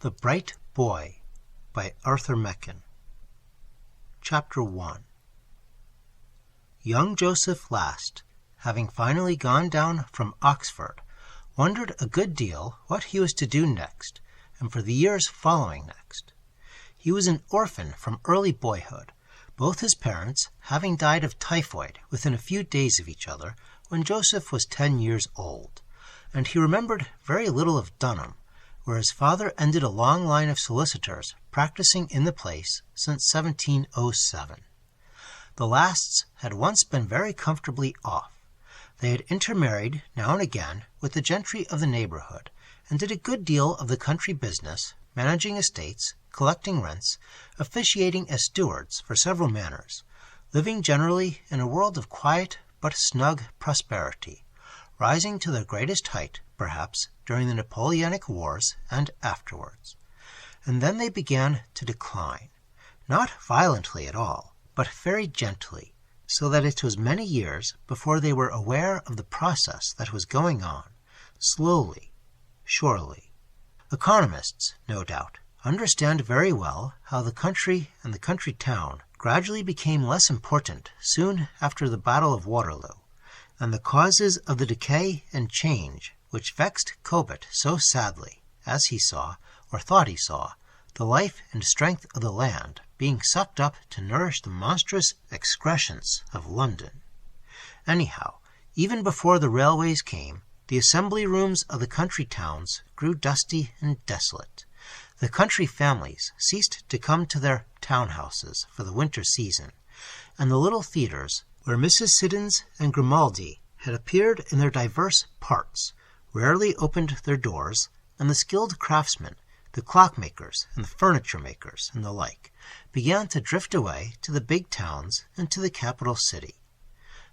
The Bright Boy by Arthur Machen. Chapter 1. Young Joseph Last, having finally gone down from Oxford, wondered a good deal what he was to do next, and for the years following next. He was an orphan from early boyhood, both his parents having died of typhoid within a few days of each other when Joseph was 10 years old, and he remembered very little of Dunham, where his father ended a long line of solicitors practicing in the place since 1707. The Lasts had once been very comfortably off. They had intermarried now and again with the gentry of the neighborhood, and did a good deal of the country business, managing estates, collecting rents, officiating as stewards for several manors, living generally in a world of quiet but snug prosperity, rising to their greatest height, perhaps, during the Napoleonic Wars and afterwards. And then they began to decline, not violently at all, but very gently, so that it was many years before they were aware of the process that was going on, slowly, surely. Economists, no doubt, understand very well how the country and the country town gradually became less important soon after the Battle of Waterloo, and the causes of the decay and change which vexed Cobbett so sadly, as he saw, or thought he saw, the life and strength of the land being sucked up to nourish the monstrous excrescence of London. Anyhow, even before the railways came, the assembly rooms of the country towns grew dusty and desolate. The country families ceased to come to their town houses for the winter season, and the little theatres, where Mrs. Siddons and Grimaldi had appeared in their diverse parts, rarely opened their doors, and the skilled craftsmen, the clockmakers and the furniture-makers and the like, began to drift away to the big towns and to the capital city.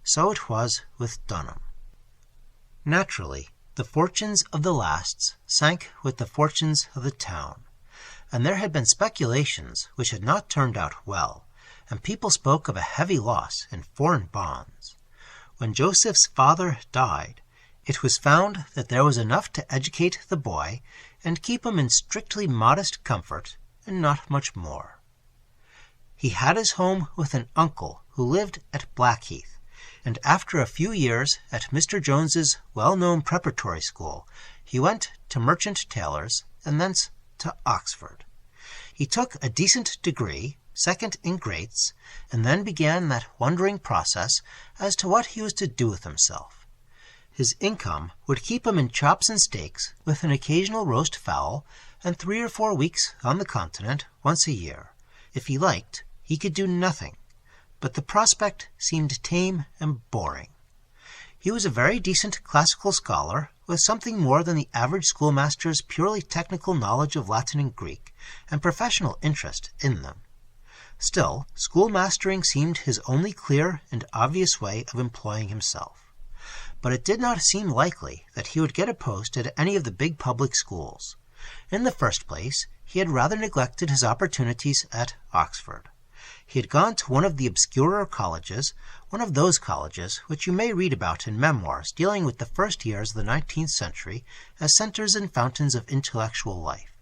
So it was with Dunham. Naturally, the fortunes of the Lasts sank with the fortunes of the town, and there had been speculations which had not turned out well, and people spoke of a heavy loss in foreign bonds. When Joseph's father died, it was found that there was enough to educate the boy and keep him in strictly modest comfort, and not much more. He had his home with an uncle who lived at Blackheath, and after a few years at Mr. Jones's well-known preparatory school, he went to Merchant Taylor's, and thence to Oxford. He took a decent degree, second in Greats, and then began that wondering process as to what he was to do with himself. His income would keep him in chops and steaks, with an occasional roast fowl, and 3 or 4 weeks on the continent once a year. If he liked, he could do nothing, but the prospect seemed tame and boring. He was a very decent classical scholar, with something more than the average schoolmaster's purely technical knowledge of Latin and Greek, and professional interest in them. Still, schoolmastering seemed his only clear and obvious way of employing himself. But it did not seem likely that he would get a post at any of the big public schools. In the first place, he had rather neglected his opportunities at Oxford. He had gone to one of the obscurer colleges, one of those colleges which you may read about in memoirs dealing with the first years of the 19th century as centers and fountains of intellectual life,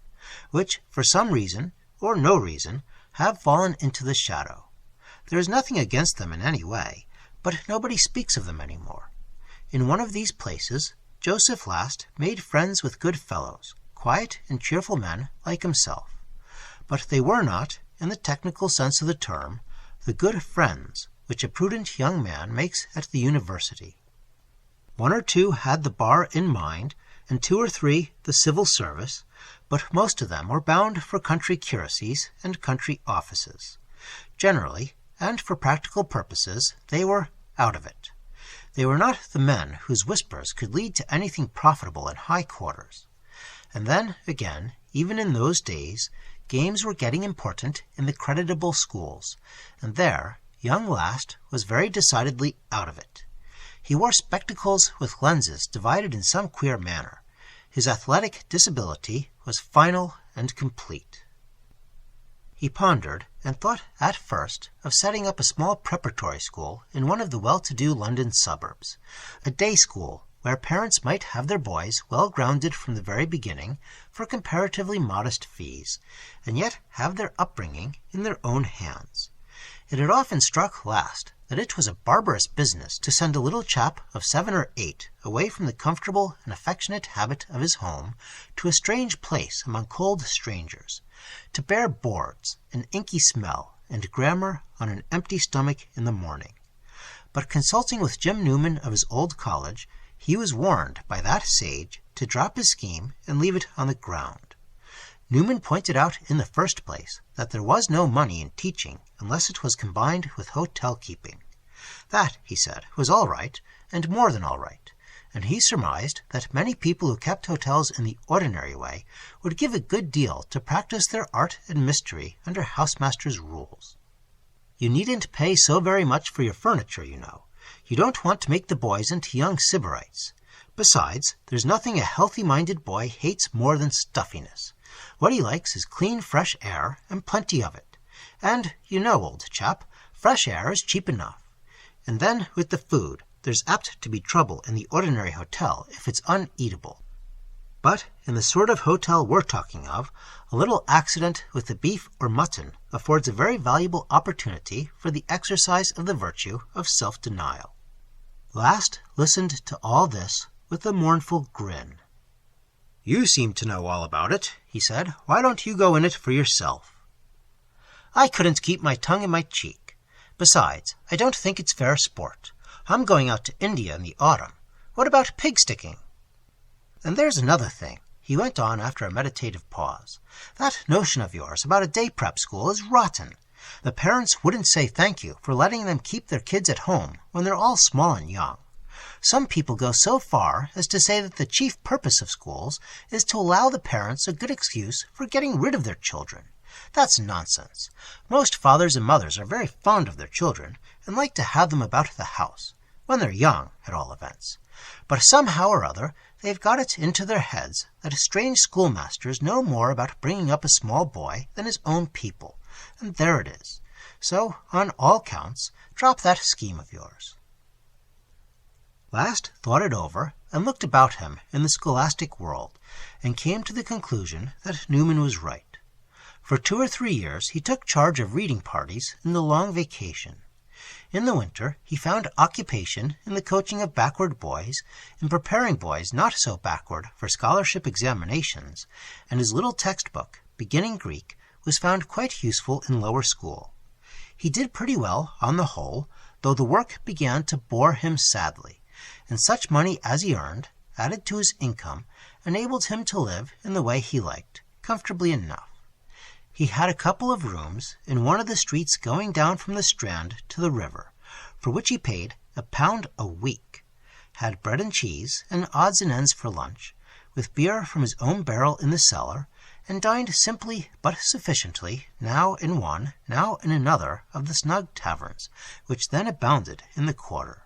which, for some reason, or no reason, have fallen into the shadow. There is nothing against them in any way, but nobody speaks of them any more. In one of these places, Joseph Last made friends with good fellows, quiet and cheerful men like himself. But they were not, in the technical sense of the term, the good friends which a prudent young man makes at the university. 1 or 2 had the bar in mind, and 2 or 3 the civil service, but most of them were bound for country curacies and country offices. Generally, and for practical purposes, they were out of it. They were not the men whose whispers could lead to anything profitable in high quarters. And then, again, even in those days, games were getting important in the creditable schools, and there young Last was very decidedly out of it. He wore spectacles with lenses divided in some queer manner. His athletic disability was final and complete. He pondered, and thought at first of setting up a small preparatory school in one of the well-to-do London suburbs, a day school where parents might have their boys well grounded from the very beginning for comparatively modest fees, and yet have their upbringing in their own hands. It had often struck last that it was a barbarous business to send a little chap of 7 or 8 away from the comfortable and affectionate habit of his home to a strange place among cold strangers, to bear boards, an inky smell, and grammar on an empty stomach in the morning. But consulting with Jim Newman of his old college, he was warned by that sage to drop his scheme and leave it on the ground. Newman pointed out in the first place that there was no money in teaching unless it was combined with hotel keeping. That, he said, was all right, and more than all right, and he surmised that many people who kept hotels in the ordinary way would give a good deal to practice their art and mystery under housemaster's rules. You needn't pay so very much for your furniture, you know. You don't want to make the boys into young sybarites. Besides, there's nothing a healthy-minded boy hates more than stuffiness. What he likes is clean, fresh air, and plenty of it. And, you know, old chap, fresh air is cheap enough. And then, with the food, there's apt to be trouble in the ordinary hotel if it's uneatable. But in the sort of hotel we're talking of, a little accident with the beef or mutton affords a very valuable opportunity for the exercise of the virtue of self-denial. Last listened to all this with a mournful grin. "You seem to know all about it," he said. "Why don't you go in it for yourself?" "I couldn't keep my tongue in my cheek. Besides, I don't think it's fair sport. I'm going out to India in the autumn. What about pig-sticking? And there's another thing," he went on after a meditative pause. "That notion of yours about a day prep school is rotten. The parents wouldn't say thank you for letting them keep their kids at home when they're all small and young. Some people go so far as to say that the chief purpose of schools is to allow the parents a good excuse for getting rid of their children. That's nonsense. Most fathers and mothers are very fond of their children and like to have them about the house, when they're young, at all events. But somehow or other they've got it into their heads that strange schoolmasters know more about bringing up a small boy than his own people, and there it is. So, on all counts, drop that scheme of yours." Last thought it over and looked about him in the scholastic world, and came to the conclusion that Newman was right. For 2 or 3 years he took charge of reading parties in the long vacation. In the winter he found occupation in the coaching of backward boys, in preparing boys not so backward for scholarship examinations, and his little textbook, Beginning Greek, was found quite useful in lower school. He did pretty well on the whole, though the work began to bore him sadly, and such money as he earned, added to his income, enabled him to live in the way he liked, comfortably enough. He had a couple of rooms in one of the streets going down from the Strand to the river, for which he paid £1 a week, had bread and cheese and odds and ends for lunch, with beer from his own barrel in the cellar, and dined simply but sufficiently, now in one, now in another of the snug taverns, which then abounded in the quarter.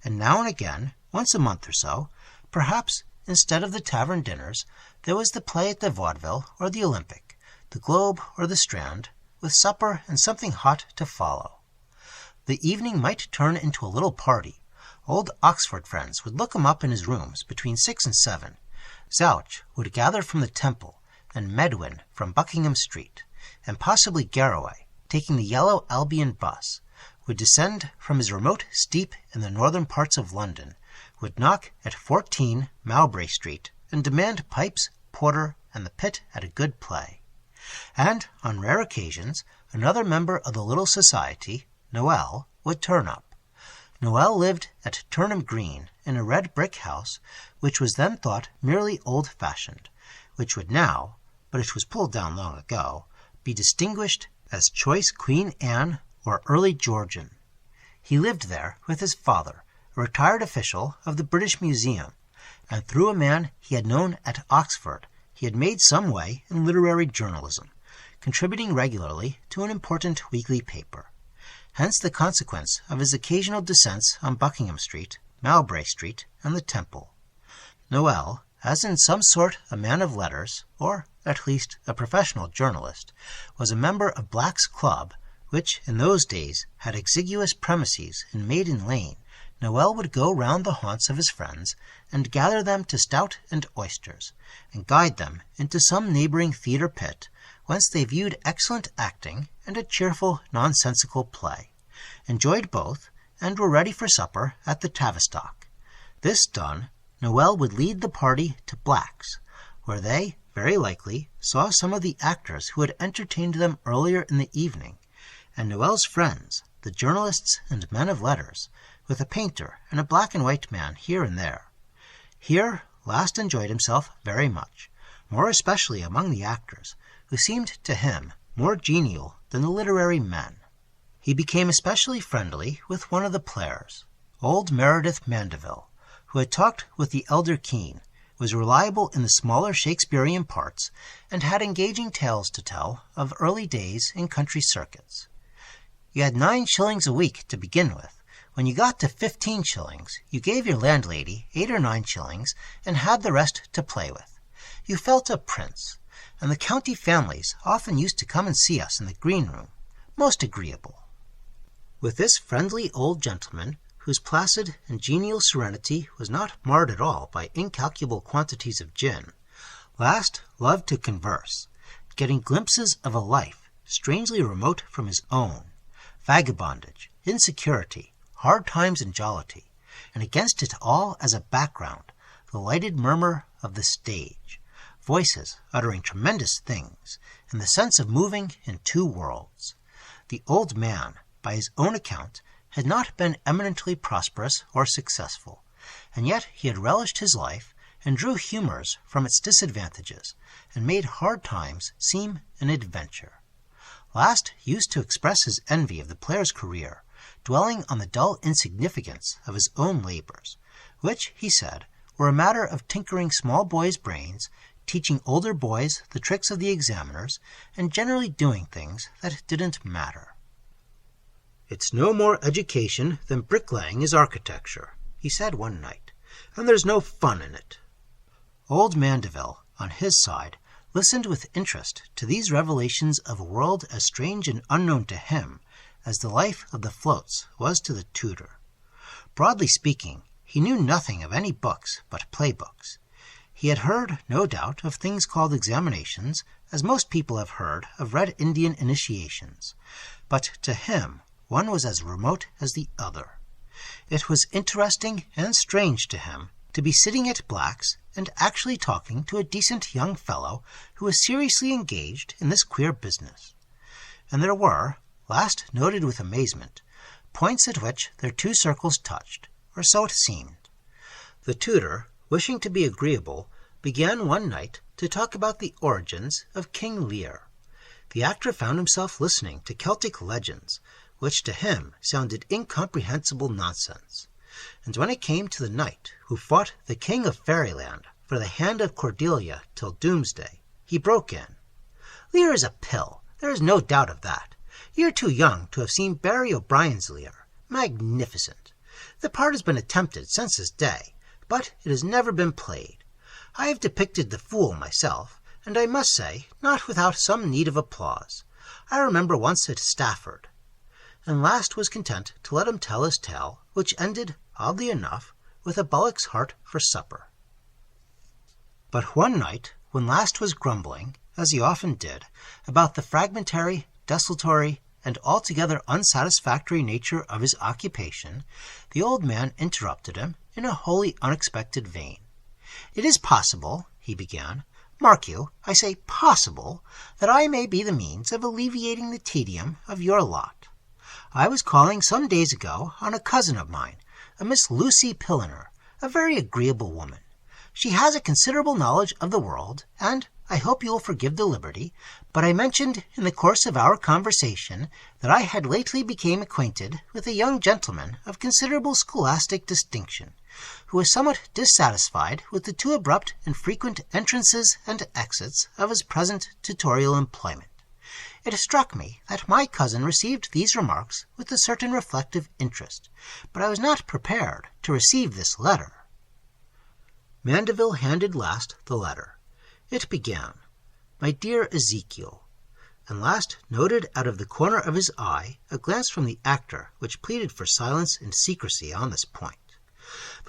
And now and again, once a month or so, perhaps instead of the tavern dinners, there was the play at the Vaudeville or the Olympic, the Globe or the Strand, with supper and something hot to follow. The evening might turn into a little party. Old Oxford friends would look him up in his rooms between 6 and 7. Zouch would gather from the Temple, and Medwin from Buckingham Street, and possibly Garraway, taking the yellow Albion bus, would descend from his remote steep in the northern parts of London, would knock at 14 Mowbray Street, and demand pipes, porter, and the pit at a good play. And, on rare occasions, another member of the little society, Noel, would turn up. Noel lived at Turnham Green, in a red brick house, which was then thought merely old-fashioned, which would now, but it was pulled down long ago, be distinguished as choice Queen Anne or early Georgian. He lived there with his father, a retired official of the British Museum, and through a man he had known at Oxford, he had made some way in literary journalism, contributing regularly to an important weekly paper. Hence the consequence of his occasional descents on Buckingham Street, Mowbray Street, and the Temple. Noel, as in some sort a man of letters, or at least a professional journalist, was a member of Black's Club, which in those days had exiguous premises in Maiden Lane, Noel would go round the haunts of his friends and gather them to stout and oysters, and guide them into some neighboring theatre pit, whence they viewed excellent acting and a cheerful, nonsensical play, enjoyed both, and were ready for supper at the Tavistock. This done, Noel would lead the party to Black's, where they, very likely, saw some of the actors who had entertained them earlier in the evening, and Noel's friends, the journalists and men of letters, with a painter and a black-and-white man here and there. Here Last enjoyed himself very much, more especially among the actors, who seemed to him more genial than the literary men. He became especially friendly with one of the players, old Meredith Mandeville, who had talked with the elder Kean, was reliable in the smaller Shakespearean parts, and had engaging tales to tell of early days in country circuits. You had 9 shillings a week to begin with. When you got to 15 shillings, you gave your landlady 8 or 9 shillings and had the rest to play with. You felt a prince, and the county families often used to come and see us in the green room. Most agreeable. With this friendly old gentleman, whose placid and genial serenity was not marred at all by incalculable quantities of gin, Last loved to converse, getting glimpses of a life strangely remote from his own, vagabondage, insecurity, hard times and jollity, and against it all as a background, the lighted murmur of the stage, voices uttering tremendous things, and the sense of moving in 2 worlds. The old man, by his own account, had not been eminently prosperous or successful, and yet he had relished his life and drew humors from its disadvantages, and made hard times seem an adventure. Last used to express his envy of the player's career, dwelling on the dull insignificance of his own labors, which, he said, were a matter of tinkering small boys' brains, teaching older boys the tricks of the examiners, and generally doing things that didn't matter. "It's no more education than bricklaying is architecture," he said one night, "and there's no fun in it." Old Mandeville, on his side, listened with interest to these revelations of a world as strange and unknown to him as the life of the Floats was to the tutor. Broadly speaking, he knew nothing of any books but play-books. He had heard, no doubt, of things called examinations, as most people have heard of Red Indian initiations, but to him one was as remote as the other. It was interesting and strange to him to be sitting at Black's and actually talking to a decent young fellow who was seriously engaged in this queer business. And there were, Last noted with amazement, points at which their 2 circles touched, or so it seemed. The tutor, wishing to be agreeable, began one night to talk about the origins of King Lear. The actor found himself listening to Celtic legends, which to him sounded incomprehensible nonsense. And when it came to the knight who fought the king of fairyland for the hand of Cordelia till doomsday, he broke in. "Lear is a pill, there is no doubt of that. You're too young to have seen Barry O'Brien's Lear. Magnificent. The part has been attempted since his day, but it has never been played. I have depicted the fool myself, and I must say, not without some need of applause. I remember once at Stafford." And Last was content to let him tell his tale, which ended, oddly enough, with a bullock's heart for supper. But one night, when Last was grumbling, as he often did, about the fragmentary, desultory, and altogether unsatisfactory nature of his occupation, the old man interrupted him in a wholly unexpected vein. "It is possible," he began, "mark you, I say possible, that I may be the means of alleviating the tedium of your lot. I was calling some days ago on a cousin of mine, a Miss Lucy Pilliner, a very agreeable woman. She has a considerable knowledge of the world, and I hope you will forgive the liberty, but I mentioned in the course of our conversation that I had lately become acquainted with a young gentleman of considerable scholastic distinction, who was somewhat dissatisfied with the too abrupt and frequent entrances and exits of his present tutorial employment. It struck me that my cousin received these remarks with a certain reflective interest, but I was not prepared to receive this letter." Mandeville handed Last the letter. It began, "My dear Ezekiel." and last noted out of the corner of his eye a glance from the actor which pleaded for silence and secrecy on this point.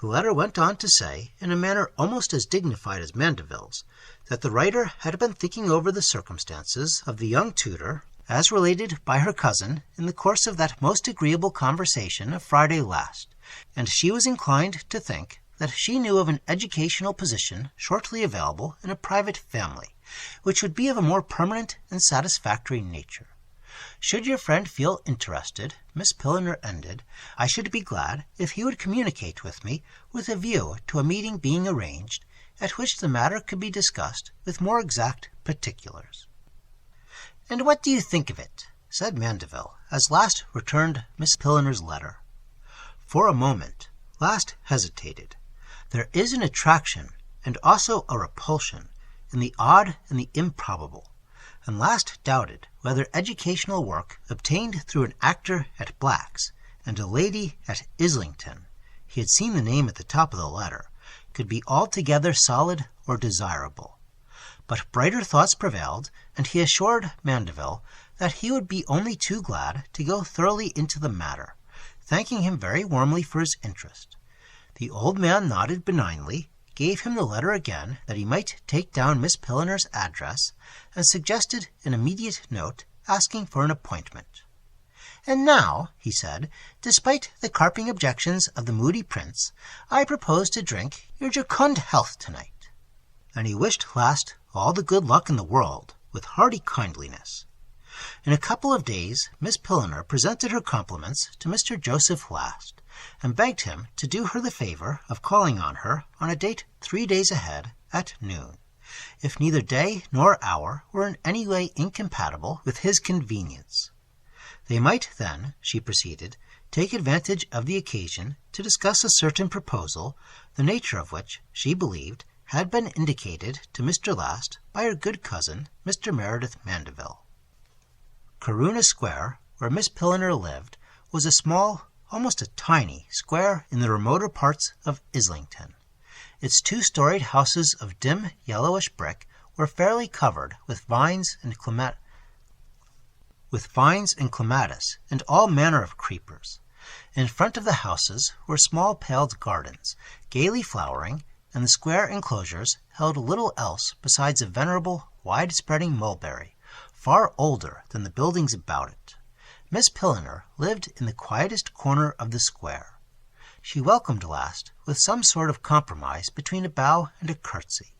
The letter went on to say, in a manner almost as dignified as Mandeville's, that the writer had been thinking over the circumstances of the young tutor, as related by her cousin in the course of that most agreeable conversation of Friday last, and she was inclined to think that she knew of an educational position shortly available in a private family, which would be of a more permanent and satisfactory nature. Should your friend feel interested, Miss Pilliner ended, I should be glad if he would communicate with me with a view to a meeting being arranged, at which the matter could be discussed with more exact particulars. "And what do you think of it?" said Mandeville, as Last returned Miss Pilliner's letter. For a moment, Last hesitated. There is an attraction, and also a repulsion, in the odd and the improbable, and Last doubted whether educational work obtained through an actor at Black's and a lady at Islington, he had seen the name at the top of the letter, could be altogether solid or desirable. But brighter thoughts prevailed, and he assured Mandeville that he would be only too glad to go thoroughly into the matter, thanking him very warmly for his interest. The old man nodded benignly, gave him the letter again that he might take down Miss Pilliner's address, and suggested an immediate note asking for an appointment. "And now," he said, "despite the carping objections of the moody prince, I propose to drink your jocund health tonight." And he wished Last all the good luck in the world, with hearty kindliness. In a couple of days Miss Pilliner presented her compliments to Mr. Joseph Last, and begged him to do her the favor of calling on her on a date 3 days ahead at noon, if neither day nor hour were in any way incompatible with his convenience. They might then, she proceeded, take advantage of the occasion to discuss a certain proposal, the nature of which, she believed, had been indicated to Mr. Last by her good cousin, Mr. Meredith Mandeville. Corunna Square, where Miss Pilliner lived, was a small, almost a tiny, square in the remoter parts of Islington. Its 2-storied houses of dim yellowish brick were fairly covered with vines and clematis and all manner of creepers. In front of the houses were small paled gardens, gaily flowering, and the square enclosures held little else besides a venerable, wide-spreading mulberry, far older than the buildings about it. Miss Pilliner lived in the quietest corner of the square. She welcomed Last with some sort of compromise between a bow and a curtsy,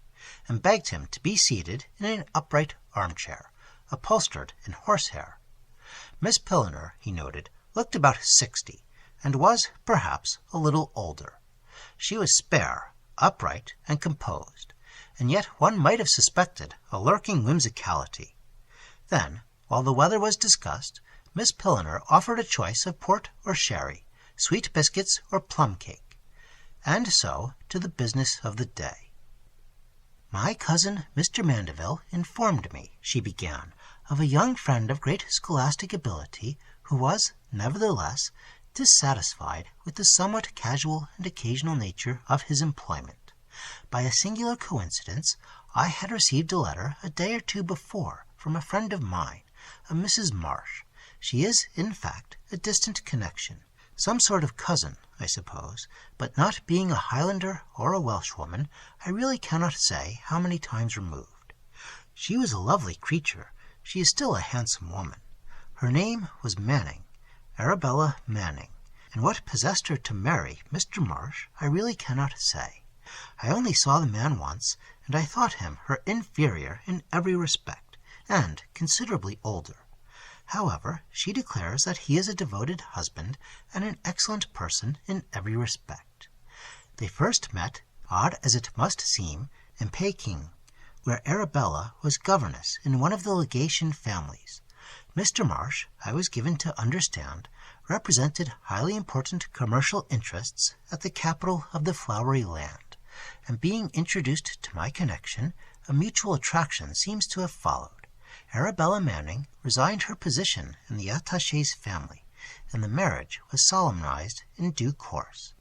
and begged him to be seated in an upright armchair, upholstered in horsehair. Miss Pilliner, he noted, looked about 60, and was, perhaps, a little older. She was spare, upright, and composed, and yet one might have suspected a lurking whimsicality. Then, while the weather was discussed, Miss Pilliner offered a choice of port or sherry, sweet biscuits or plum cake, and so to the business of the day. "My cousin Mr. Mandeville informed me," she began, "of a young friend of great scholastic ability who was, nevertheless, dissatisfied with the somewhat casual and occasional nature of his employment. By a singular coincidence, I had received a letter a day or two before from a friend of mine, a Mrs. Marsh. She is, in fact, a distant connection, some sort of cousin, I suppose, but not being a Highlander or a Welshwoman, I really cannot say how many times removed. She was a lovely creature. She is still a handsome woman. Her name was Manning, Arabella Manning, and what possessed her to marry Mr. Marsh I really cannot say. I only saw the man once, and I thought him her inferior in every respect, and considerably older. However, she declares that he is a devoted husband and an excellent person in every respect. They first met, odd as it must seem, in Peking, where Arabella was governess in one of the legation families. Mr. Marsh, I was given to understand, represented highly important commercial interests at the capital of the Flowery Land, and being introduced to my connection, a mutual attraction seems to have followed. Arabella Manning resigned her position in the attaché's family, and the marriage was solemnized in due course.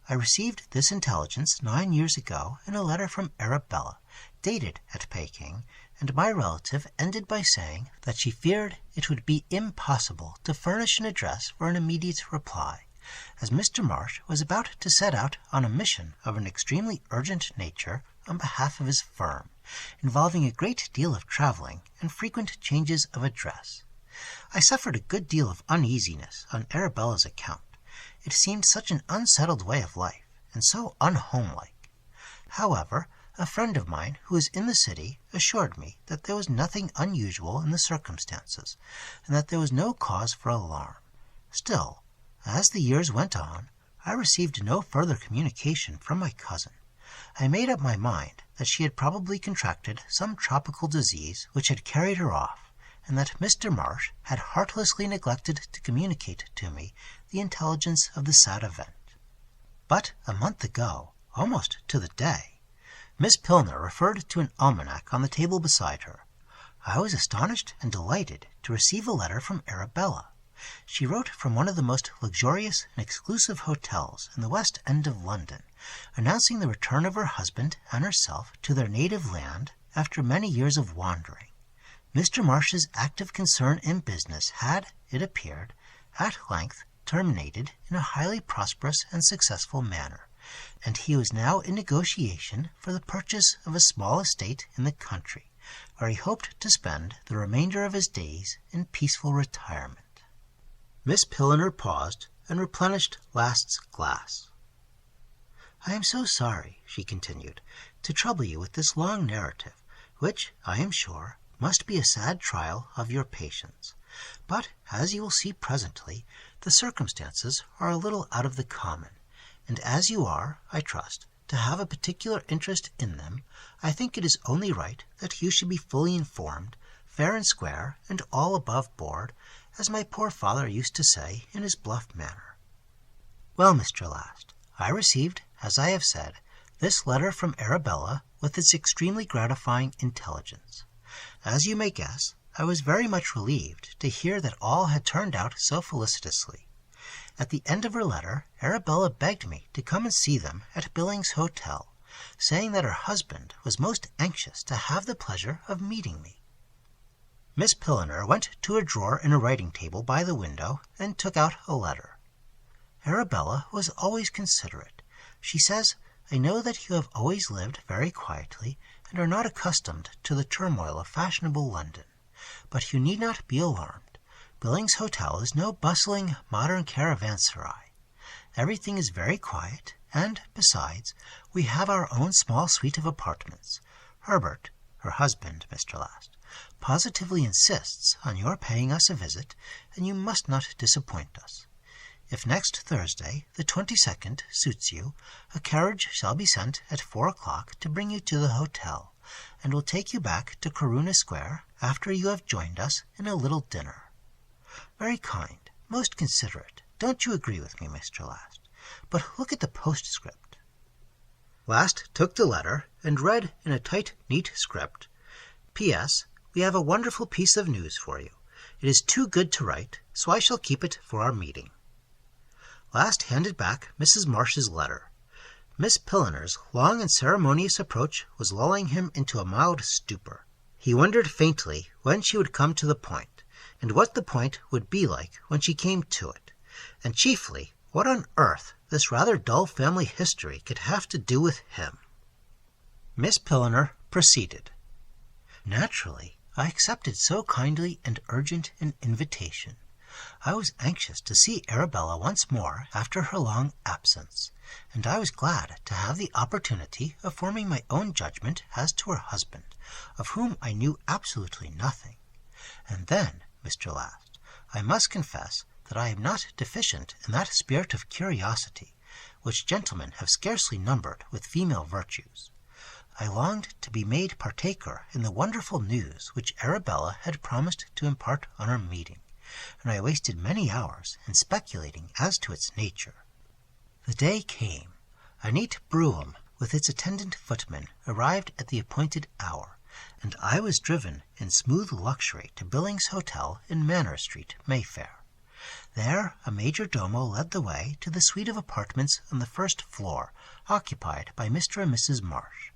I received this intelligence 9 years ago in a letter from Arabella, dated at Peking, and my relative ended by saying that she feared it would be impossible to furnish an address for an immediate reply, as Mr. Marsh was about to set out on a mission of an extremely urgent nature on behalf of his firm, involving a great deal of traveling and frequent changes of address. I suffered a good deal of uneasiness on Arabella's account. It seemed such an unsettled way of life, and so unhomelike. However, a friend of mine who was in the city assured me that there was nothing unusual in the circumstances, and that there was no cause for alarm. Still, as the years went on, I received no further communication from my cousin. I made up my mind that she had probably contracted some tropical disease which had carried her off, and that Mr. Marsh had heartlessly neglected to communicate to me the intelligence of the sad event. But a month ago, almost to the day, Miss Pilner referred to an almanac on the table beside her. I was astonished and delighted to receive a letter from Arabella. She wrote from one of the most luxurious and exclusive hotels in the West End of London, announcing the return of her husband and herself to their native land after many years of wandering. Mr. Marsh's active concern in business had, it appeared, at length terminated in a highly prosperous and successful manner, and he was now in negotiation for the purchase of a small estate in the country, where he hoped to spend the remainder of his days in peaceful retirement. Miss Pilner paused and replenished Last's glass. "I am so sorry," she continued, "to trouble you with this long narrative, which, I am sure, must be a sad trial of your patience. But, as you will see presently, the circumstances are a little out of the common, and as you are, I trust, to have a particular interest in them, I think it is only right that you should be fully informed, fair and square, and all above board, as my poor father used to say in his bluff manner. Well, Mr. Last, I received, as I have said, this letter from Arabella with its extremely gratifying intelligence. As you may guess, I was very much relieved to hear that all had turned out so felicitously. At the end of her letter, Arabella begged me to come and see them at Billings Hotel, saying that her husband was most anxious to have the pleasure of meeting me. Miss Pilner went to a drawer in a writing table by the window and took out a letter. Arabella was always considerate. She says, "I know that you have always lived very quietly and are not accustomed to the turmoil of fashionable London. But you need not be alarmed. Billings Hotel is no bustling modern caravanserai. Everything is very quiet, and, besides, we have our own small suite of apartments. Herbert, her husband, Mr. Last, positively insists on your paying us a visit, and you must not disappoint us. If next Thursday, the 22nd, suits you, a carriage shall be sent at 4 o'clock to bring you to the hotel, and will take you back to Corunna Square after you have joined us in a little dinner. Very kind, most considerate. Don't you agree with me, Mr. Last? But look at the postscript." Last took the letter and read in a tight, neat script, "P.S. We have a wonderful piece of news for you. It is too good to write, so I shall keep it for our meeting." Last handed back Mrs. Marsh's letter. Miss Pilner's long and ceremonious approach was lulling him into a mild stupor. He wondered faintly when she would come to the point, and what the point would be like when she came to it, and chiefly what on earth this rather dull family history could have to do with him. Miss Pilner proceeded. "Naturally, I accepted so kindly and urgent an invitation. I was anxious to see Arabella once more after her long absence, and I was glad to have the opportunity of forming my own judgment as to her husband, of whom I knew absolutely nothing. And then, Mr. Last, I must confess that I am not deficient in that spirit of curiosity, which gentlemen have scarcely numbered with female virtues. I longed to be made partaker in the wonderful news which Arabella had promised to impart on our meeting, and I wasted many hours in speculating as to its nature. The day came. A neat brougham with its attendant footman arrived at the appointed hour, and I was driven in smooth luxury to Billings Hotel in Manor Street, Mayfair. There a major domo led the way to the suite of apartments on the first floor, occupied by Mr. and Mrs. Marsh.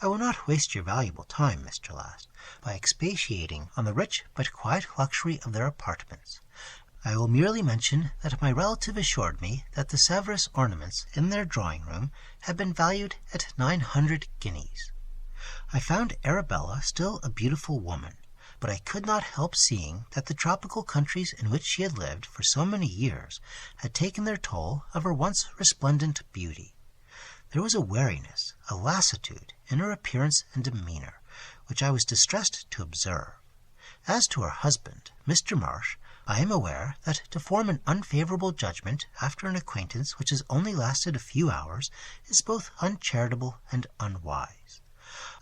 I will not waste your valuable time, Mr. Last, by expatiating on the rich but quiet luxury of their apartments. I will merely mention that my relative assured me that the Sevres ornaments in their drawing-room had been valued at 900 guineas. I found Arabella still a beautiful woman, but I could not help seeing that the tropical countries in which she had lived for so many years had taken their toll of her once resplendent beauty. There was a wariness, a lassitude in her appearance and demeanor, which I was distressed to observe. As to her husband, Mr. Marsh, I am aware that to form an unfavorable judgment after an acquaintance which has only lasted a few hours is both uncharitable and unwise.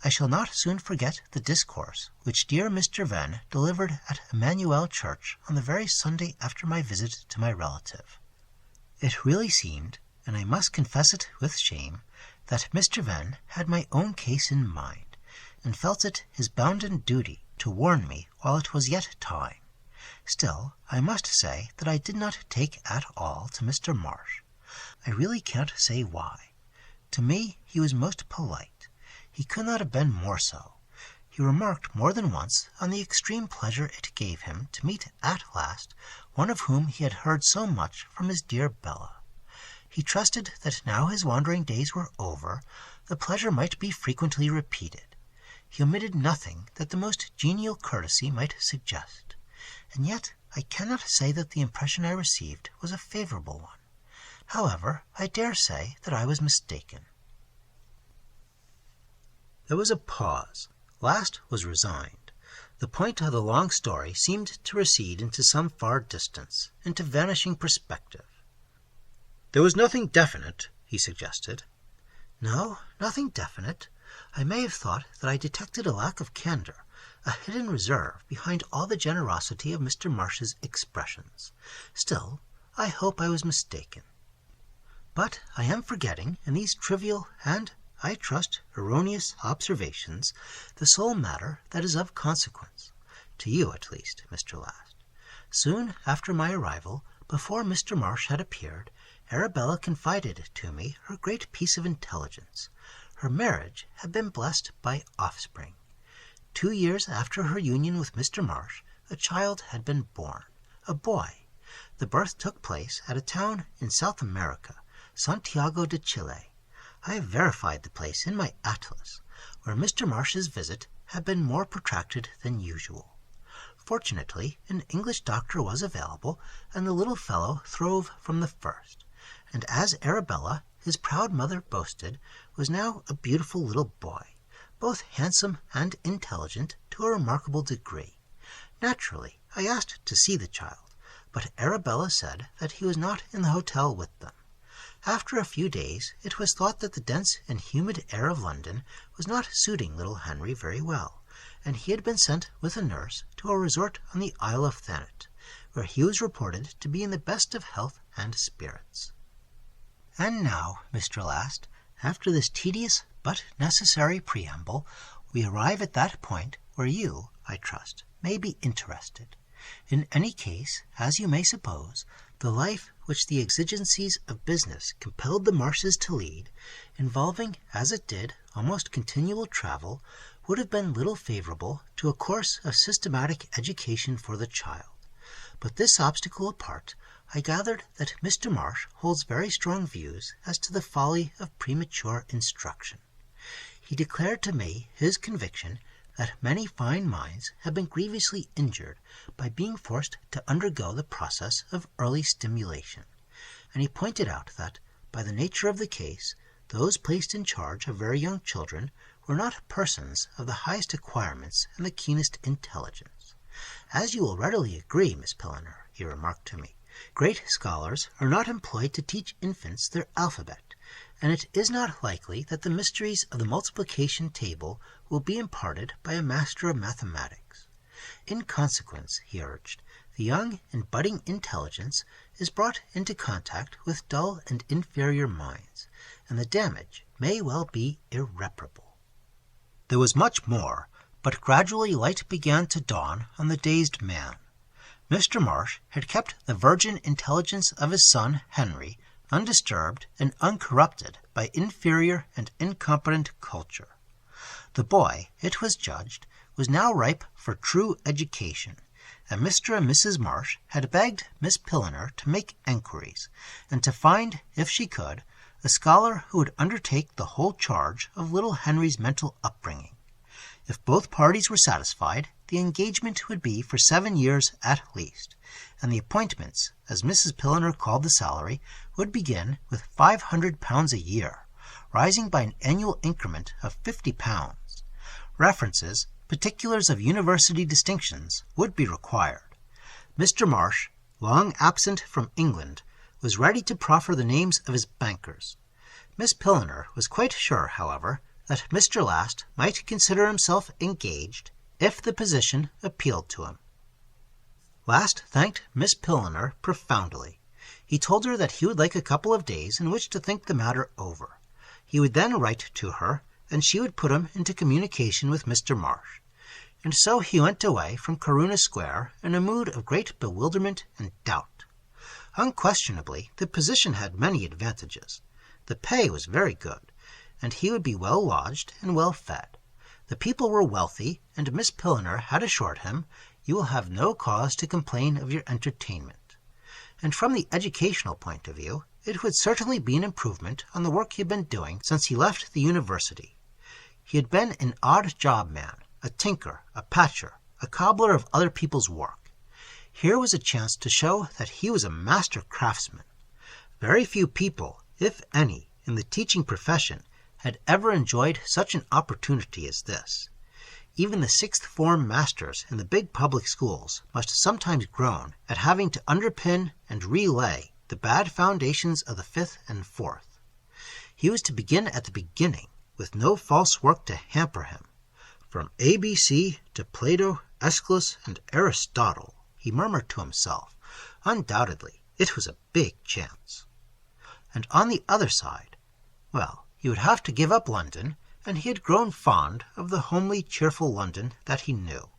I shall not soon forget the discourse which dear Mr. Venn delivered at Emmanuel Church on the very Sunday after my visit to my relative. It really seemed, and I must confess it with shame, that Mr. Venn had my own case in mind, and felt it his bounden duty to warn me while it was yet time. Still, I must say that I did not take at all to Mr. Marsh. I really can't say why. To me he was most polite. He could not have been more so. He remarked more than once on the extreme pleasure it gave him to meet at last one of whom he had heard so much from his dear Bella. He trusted that now his wandering days were over, the pleasure might be frequently repeated. He omitted nothing that the most genial courtesy might suggest. And yet I cannot say that the impression I received was a favorable one. However, I dare say that I was mistaken. There was a pause. Last was resigned. The point of the long story seemed to recede into some far distance, into vanishing perspective. There was nothing definite, he suggested. No, nothing definite. I may have thought that I detected a lack of candor, a hidden reserve behind all the generosity of Mr. Marsh's expressions. Still, I hope I was mistaken. But I am forgetting, in these trivial and, I trust, erroneous observations, the sole matter that is of consequence, to you at least, Mr. Last. Soon after my arrival, before Mr. Marsh had appeared, Arabella confided to me her great piece of intelligence. Her marriage had been blessed by offspring. 2 years after her union with Mr. Marsh, a child had been born, a boy. The birth took place at a town in South America, Santiago de Chile. I have verified the place in my atlas, where Mr. Marsh's visit had been more protracted than usual. Fortunately, an English doctor was available, and the little fellow throve from the first, and as Arabella, his proud mother, boasted, was now a beautiful little boy, both handsome and intelligent to a remarkable degree. Naturally, I asked to see the child, but Arabella said that he was not in the hotel with them. After a few days, it was thought that the dense and humid air of London was not suiting little Henry very well, and he had been sent with a nurse to a resort on the Isle of Thanet, where he was reported to be in the best of health and spirits. And now, Mr. Last, after this tedious but necessary preamble, we arrive at that point where you, I trust, may be interested. In any case, as you may suppose, the life which the exigencies of business compelled the Marshes to lead, involving, as it did, almost continual travel, would have been little favorable to a course of systematic education for the child. But this obstacle apart, I gathered that Mr. Marsh holds very strong views as to the folly of premature instruction. He declared to me his conviction that many fine minds have been grievously injured by being forced to undergo the process of early stimulation, and he pointed out that, by the nature of the case, those placed in charge of very young children were not persons of the highest acquirements and the keenest intelligence. As you will readily agree, Miss Pilliner, he remarked to me, great scholars are not employed to teach infants their alphabet, and it is not likely that the mysteries of the multiplication table will be imparted by a master of mathematics. In consequence, he urged, the young and budding intelligence is brought into contact with dull and inferior minds, and the damage may well be irreparable. There was much more, but gradually light began to dawn on the dazed man. Mr. Marsh had kept the virgin intelligence of his son Henry undisturbed and uncorrupted by inferior and incompetent culture. The boy, it was judged, was now ripe for true education, and Mr. and Mrs. Marsh had begged Miss Pilliner to make enquiries, and to find, if she could, a scholar who would undertake the whole charge of little Henry's mental upbringing. If both parties were satisfied, the engagement would be for 7 years at least, and the appointments, as Mrs. Pilliner called the salary, would begin with £500 a year, rising by an annual increment of £50. References, particulars of university distinctions, would be required. Mr. Marsh, long absent from England, was ready to proffer the names of his bankers. Miss Pilliner was quite sure, however, that Mr. Last might consider himself engaged if the position appealed to him. Last thanked Miss Pilliner profoundly. He told her that he would like a couple of days in which to think the matter over. He would then write to her, and she would put him into communication with Mr. Marsh. And so he went away from Corunna Square in a mood of great bewilderment and doubt. Unquestionably, the position had many advantages. The pay was very good, and he would be well lodged and well fed. The people were wealthy, and Miss Pilliner had assured him, "You will have no cause to complain of your entertainment." And from the educational point of view, it would certainly be an improvement on the work he had been doing since he left the university. He had been an odd-job man, a tinker, a patcher, a cobbler of other people's work. Here was a chance to show that he was a master craftsman. Very few people, if any, in the teaching profession had ever enjoyed such an opportunity as this. Even the sixth-form masters in the big public schools must sometimes groan at having to underpin and relay the bad foundations of the fifth and fourth. He was to begin at the beginning, with no false work to hamper him. From ABC to Plato, Aeschylus, and Aristotle, he murmured to himself. Undoubtedly, it was a big chance. And on the other side, well, he would have to give up London, and he had grown fond of the homely, cheerful London that he knew.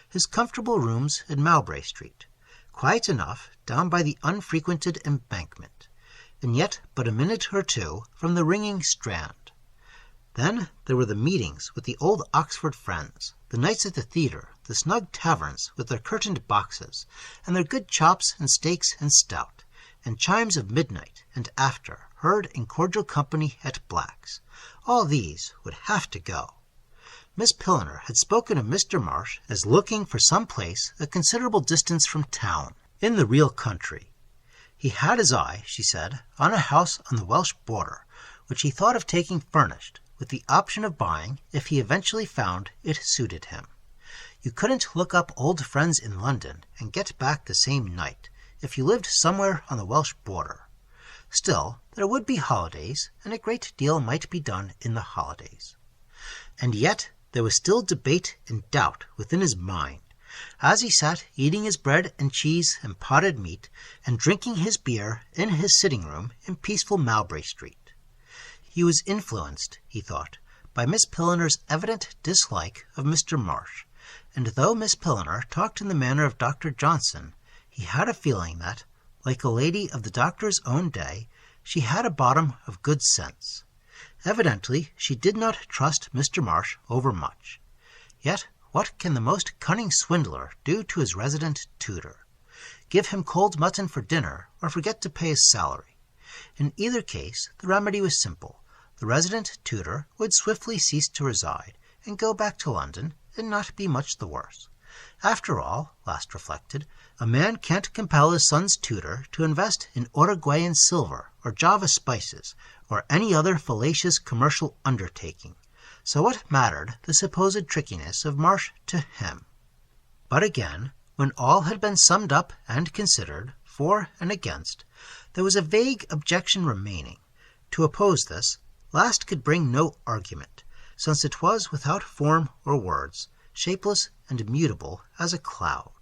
His comfortable rooms in Mowbray Street, quiet enough down by the unfrequented Embankment, and yet but a minute or two from the ringing Strand. Then there were the meetings with the old Oxford friends, the nights at the theatre, the snug taverns with their curtained boxes, and their good chops and steaks and stout, and chimes of midnight and after, heard in cordial company at Black's. All these would have to go. Miss Pilliner had spoken of Mr. Marsh as looking for some place a considerable distance from town, in the real country. He had his eye, she said, on a house on the Welsh border, which he thought of taking furnished, with the option of buying if he eventually found it suited him. You couldn't look up old friends in London and get back the same night if you lived somewhere on the Welsh border. Still, there would be holidays, and a great deal might be done in the holidays. And yet there was still debate and doubt within his mind, as he sat eating his bread and cheese and potted meat, and drinking his beer in his sitting-room in peaceful Mowbray Street. He was influenced, he thought, by Miss Pilliner's evident dislike of Mr. Marsh, and though Miss Pilliner talked in the manner of Dr. Johnson, he had a feeling that, like a lady of the doctor's own day, she had a bottom of good sense. Evidently she did not trust Mr. Marsh overmuch. Yet what can the most cunning swindler do to his resident tutor? Give him cold mutton for dinner, or forget to pay his salary? In either case the remedy was simple. The resident tutor would swiftly cease to reside, and go back to London, and not be much the worse. After all, Last reflected, a man can't compel his son's tutor to invest in Uruguayan silver or Java spices or any other fallacious commercial undertaking. So what mattered the supposed trickiness of Marsh to him? But again, when all had been summed up and considered, for and against, there was a vague objection remaining. To oppose this, Last could bring no argument, since it was without form or words, shapeless and immutable as a cloud.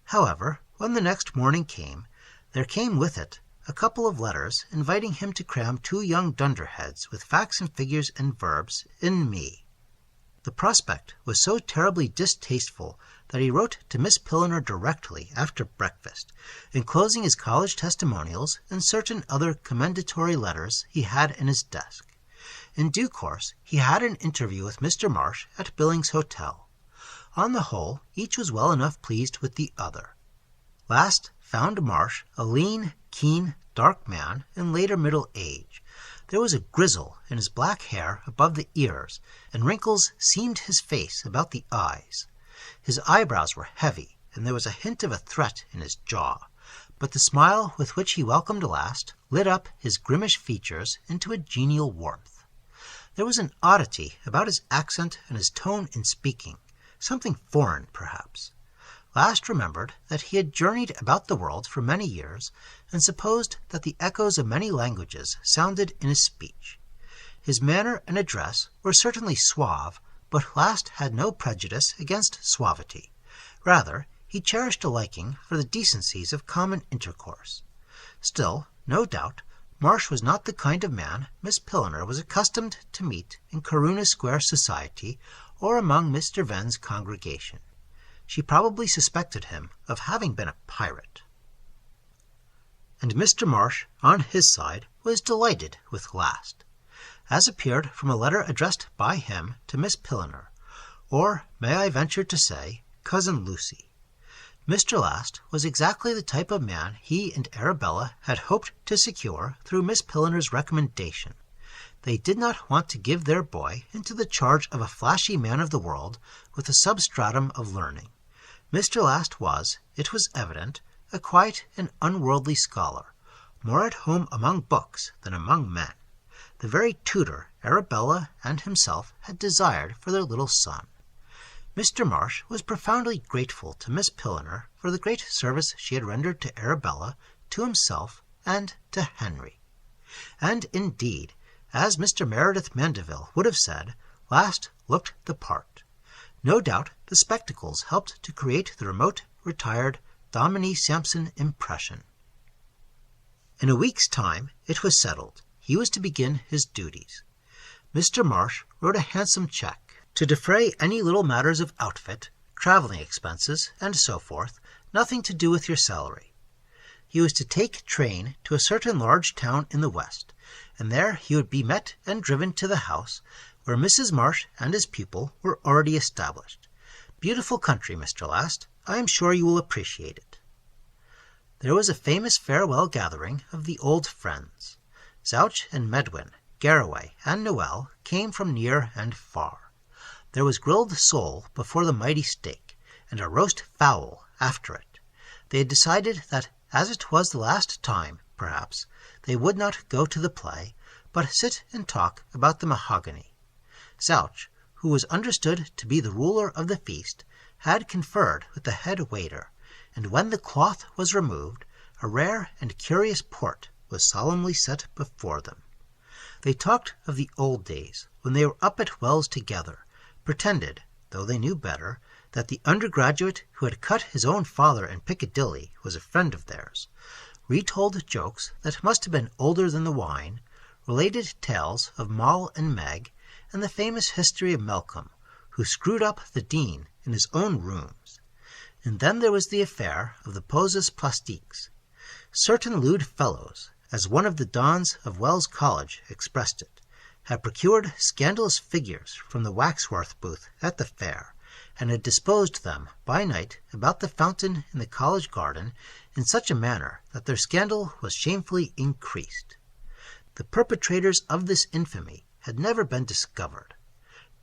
However, when the next morning came, there came with it a couple of letters inviting him to cram 2 young dunderheads with facts and figures and verbs in me. The prospect was so terribly distasteful that he wrote to Miss Pilliner directly after breakfast, enclosing his college testimonials and certain other commendatory letters he had in his desk. In due course he had an interview with Mr. Marsh at Billings Hotel. On the whole, each was well enough pleased with the other. Last found Marsh a lean, keen, dark man in later middle age. There was a grizzle in his black hair above the ears, and wrinkles seamed his face about the eyes. His eyebrows were heavy, and there was a hint of a threat in his jaw, but the smile with which he welcomed Last lit up his grimmish features into a genial warmth. There was an oddity about his accent and his tone in speaking, something foreign, perhaps. Last remembered that he had journeyed about the world for many years, and supposed that the echoes of many languages sounded in his speech. His manner and address were certainly suave, but Last had no prejudice against suavity. Rather, he cherished a liking for the decencies of common intercourse. Still, no doubt, Marsh was not the kind of man Miss Pilliner was accustomed to meet in Corunna Square society or among Mr. Venn's congregation. She probably suspected him of having been a pirate. And Mr. Marsh, on his side, was delighted with Last, as appeared from a letter addressed by him to Miss Pilliner, or, may I venture to say, Cousin Lucy. Mr. Last was exactly the type of man he and Arabella had hoped to secure through Miss Pilliner's recommendation. They did not want to give their boy into the charge of a flashy man of the world with a substratum of learning. Mr. Last was, it was evident, a quiet and unworldly scholar, more at home among books than among men, the very tutor Arabella and himself had desired for their little son. Mr. Marsh was profoundly grateful to Miss Pilliner for the great service she had rendered to Arabella, to himself, and to Henry. And indeed, as Mr. Meredith Mandeville would have said, Last looked the part. No doubt the spectacles helped to create the remote, retired Dominie Sampson impression. In a week's time it was settled. He was to begin his duties. Mr. Marsh wrote a handsome cheque to defray any little matters of outfit, travelling expenses, and so forth, nothing to do with your salary. He was to take train to a certain large town in the west, and there he would be met and driven to the house where Mrs. Marsh and his pupil were already established. Beautiful country, Mr. Last. I am sure you will appreciate it. There was a famous farewell gathering of the old friends. Zouch and Medwin, Garraway, and Noel came from near and far. There was grilled sole before the mighty steak, and a roast fowl after it. They had decided that, as it was the last time, perhaps, they would not go to the play, but sit and talk about the mahogany. Zouch, who was understood to be the ruler of the feast, had conferred with the head waiter, and when the cloth was removed, a rare and curious port was solemnly set before them. They talked of the old days, when they were up at Wells together, pretended, though they knew better, that the undergraduate who had cut his own father in Piccadilly was a friend of theirs, retold jokes that must have been older than the wine, related tales of Moll and Meg, and the famous history of Malcolm, who screwed up the dean in his own rooms. And then there was the affair of the poses plastiques. Certain lewd fellows, as one of the dons of Wells College expressed it, had procured scandalous figures from the waxwork booth at the fair, and had disposed them by night about the fountain in the college garden in such a manner that their scandal was shamefully increased. The perpetrators of this infamy had never been discovered.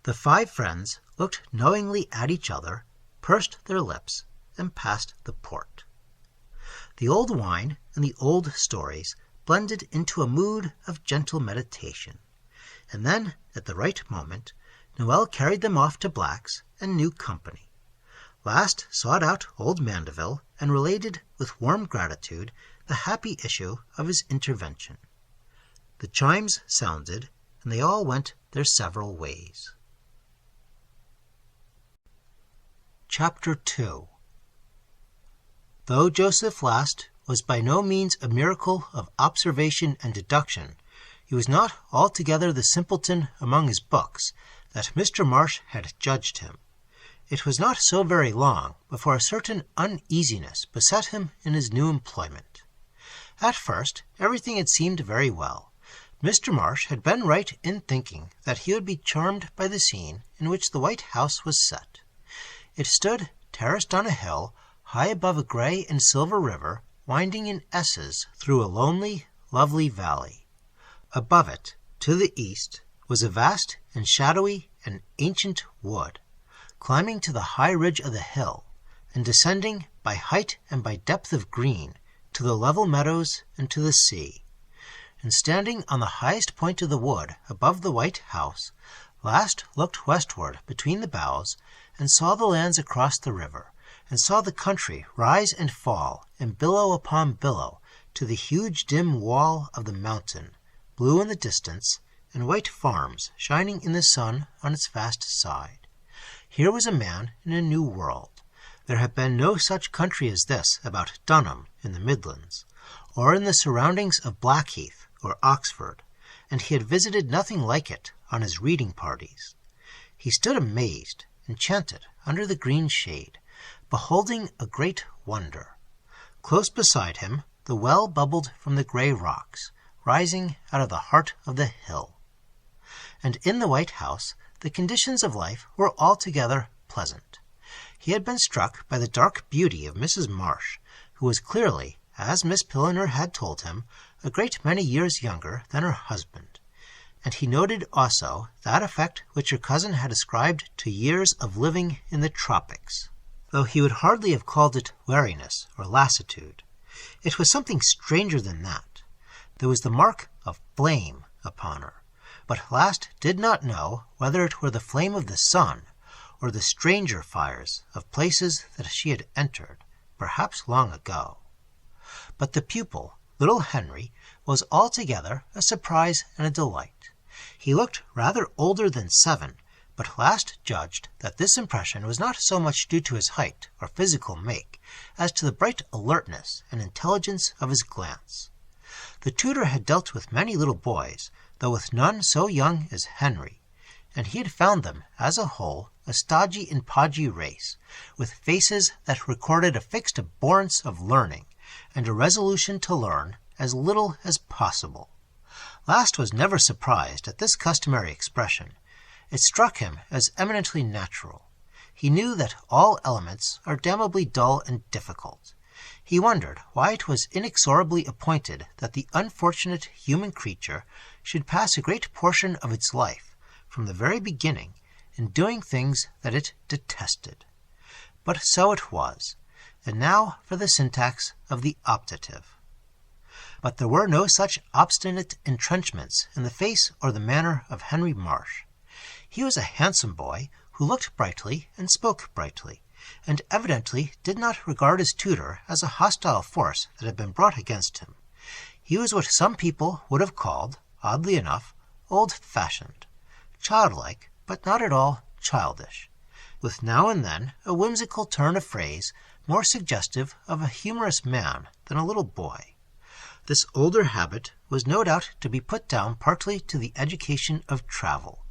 The five friends looked knowingly at each other, pursed their lips, and passed the port. The old wine and the old stories blended into a mood of gentle meditation. And then, at the right moment, Noel carried them off to Black's and new company. Last sought out old Mandeville and related with warm gratitude the happy issue of his intervention. The chimes sounded, and they all went their several ways. Chapter 2. Though Joseph Last was by no means a miracle of observation and deduction, he was not altogether the simpleton among his books that Mr. Marsh had judged him. It was not so very long before a certain uneasiness beset him in his new employment. At first everything had seemed very well. Mr. Marsh had been right in thinking that he would be charmed by the scene in which the white house was set. It stood terraced on a hill, high above a gray and silver river, winding in S's through a lonely, lovely valley. Above it, to the east, was a vast and shadowy and ancient wood, climbing to the high ridge of the hill, and descending by height and by depth of green to the level meadows and to the sea. And standing on the highest point of the wood above the white house, Last looked westward between the boughs, and saw the lands across the river, and saw the country rise and fall, and billow upon billow, to the huge dim wall of the mountain, blue in the distance, and white farms shining in the sun on its vast side. Here was a man in a new world. There had been no such country as this about Dunham in the Midlands, or in the surroundings of Blackheath or Oxford, and he had visited nothing like it on his reading parties. He stood amazed, enchanted, under the green shade, beholding a great wonder. Close beside him the well bubbled from the grey rocks, rising out of the heart of the hill. And in the White House the conditions of life were altogether pleasant. He had been struck by the dark beauty of Mrs. Marsh, who was clearly, as Miss Pilliner had told him, a great many years younger than her husband, and he noted also that effect which her cousin had ascribed to years of living in the tropics, though he would hardly have called it weariness or lassitude. It was something stranger than that. There was the mark of flame upon her, but Last did not know whether it were the flame of the sun, or the stranger fires of places that she had entered, perhaps long ago. But the pupil, little Henry, was altogether a surprise and a delight. He looked rather older than 7, but Last judged that this impression was not so much due to his height or physical make as to the bright alertness and intelligence of his glance. The tutor had dealt with many little boys, though with none so young as Henry, and he had found them, as a whole, a stodgy and podgy race, with faces that recorded a fixed abhorrence of learning, and a resolution to learn as little as possible. Last was never surprised at this customary expression. It struck him as eminently natural. He knew that all elements are damnably dull and difficult. He wondered why it was inexorably appointed that the unfortunate human creature should pass a great portion of its life, from the very beginning, in doing things that it detested. But so it was. And now for the syntax of the optative. But there were no such obstinate entrenchments in the face or the manner of Henry Marsh. He was a handsome boy who looked brightly and spoke brightly, and evidently did not regard his tutor as a hostile force that had been brought against him. He was what some people would have called, oddly enough, old-fashioned, childlike, but not at all childish, with now and then a whimsical turn of phrase more suggestive of a humorous man than a little boy. This older habit was no doubt to be put down partly to the education of travel,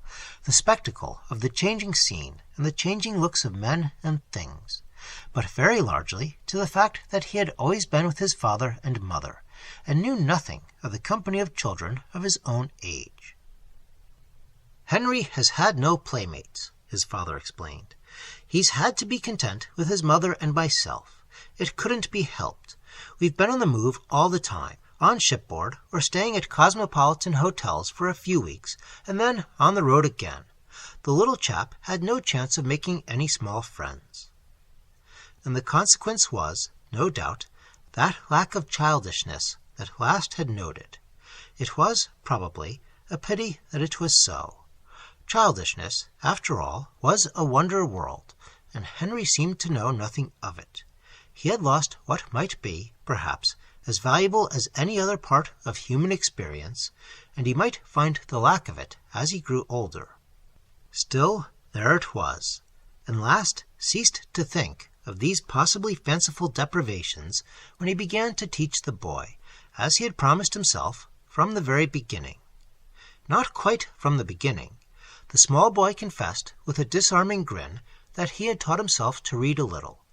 the spectacle of the changing scene and the changing looks of men and things, but very largely to the fact that he had always been with his father and mother, and knew nothing of the company of children of his own age. "Henry has had no playmates," his father explained. "He's had to be content with his mother and myself. It couldn't be helped. We've been on the move all the time, on shipboard or staying at cosmopolitan hotels for a few weeks, and then on the road again. The little chap had no chance of making any small friends." And the consequence was, no doubt, that lack of childishness that Last had noted. It was, probably, a pity that it was so. Childishness, after all, was a wonder world, and Henry seemed to know nothing of it. He had lost what might be, perhaps, as valuable as any other part of human experience, and he might find the lack of it as he grew older. Still, there it was, and Last ceased to think of these possibly fanciful deprivations when he began to teach the boy, as he had promised himself, from the very beginning. Not quite from the beginning. The small boy confessed, with a disarming grin, that he had taught himself to read a little.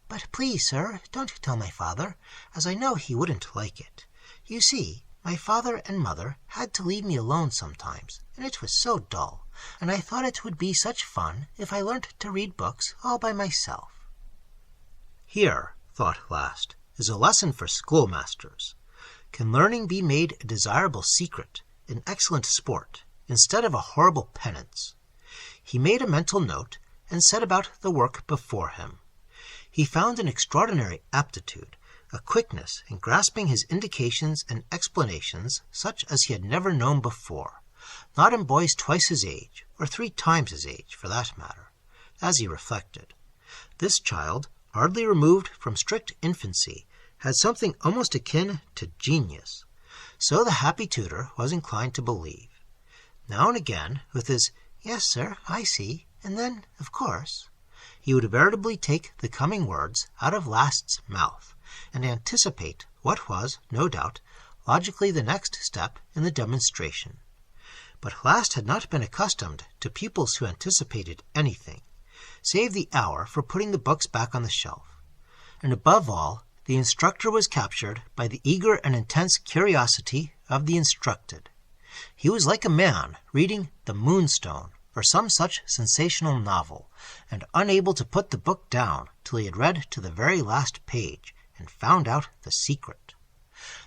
"But please, sir, don't tell my father, as I know he wouldn't like it. You see, My father and mother had to leave me alone sometimes, and it was so dull, and I thought it would be such fun if I learnt to read books all by myself." Here, thought Last, is a lesson for schoolmasters. Can learning be made a desirable secret, an excellent sport, instead of a horrible penance? He made a mental note and set about the work before him. He found an extraordinary aptitude, a quickness in grasping his indications and explanations such as he had never known before, not in boys twice his age, or 3 times his age, for that matter. As he reflected, this child, hardly removed from strict infancy, had something almost akin to genius. So the happy tutor was inclined to believe. Now and again, with his "Yes, sir, I see," and then, "Of course," he would veritably take the coming words out of Last's mouth, and anticipate what was, no doubt, logically the next step in the demonstration. But Last had not been accustomed to pupils who anticipated anything, save the hour for putting the books back on the shelf. And above all, the instructor was captured by the eager and intense curiosity of the instructed. He was like a man reading The Moonstone or some such sensational novel, and unable to put the book down till he had read to the very last page and found out the secret.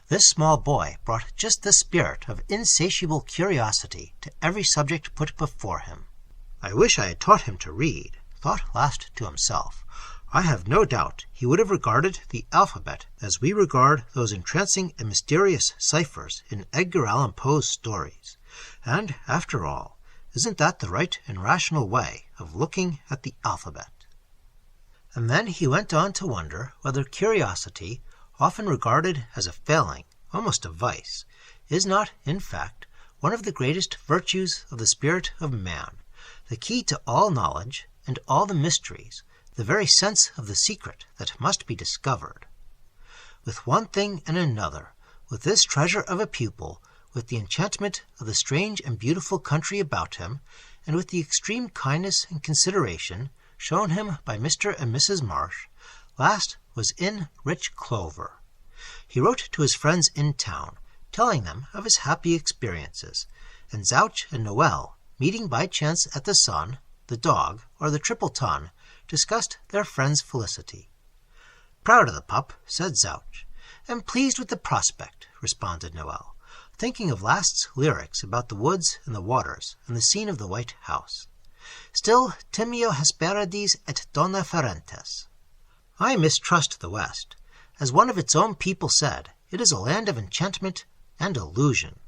This small boy brought just the spirit of insatiable curiosity to every subject put before him. "I wish I had taught him to read," thought Last to himself. "I have no doubt he would have regarded the alphabet as we regard those entrancing and mysterious ciphers in Edgar Allan Poe's stories. And, after all, isn't that the right and rational way of looking at the alphabet?" And then he went on to wonder whether curiosity, often regarded as a failing, almost a vice, is not, in fact, one of the greatest virtues of the spirit of man, the key to all knowledge and all the mysteries, the very sense of the secret that must be discovered. With one thing and another, with this treasure of a pupil, with the enchantment of the strange and beautiful country about him, and with the extreme kindness and consideration shown him by Mr. and Mrs. Marsh, Last was in rich clover. He wrote to his friends in town, telling them of his happy experiences, and Zouch and Noel, meeting by chance at the Sun, the Dog, or the Triple Ton, discussed their friend's felicity. "Proud of the pup," said Zouch. "And pleased with the prospect," responded Noel, thinking of Last's lyrics about the woods and the waters and the scene of the White House. "Still timeo Hesperides et dona ferentes." "I mistrust the West. As one of its own people said, it is a land of enchantment and illusion.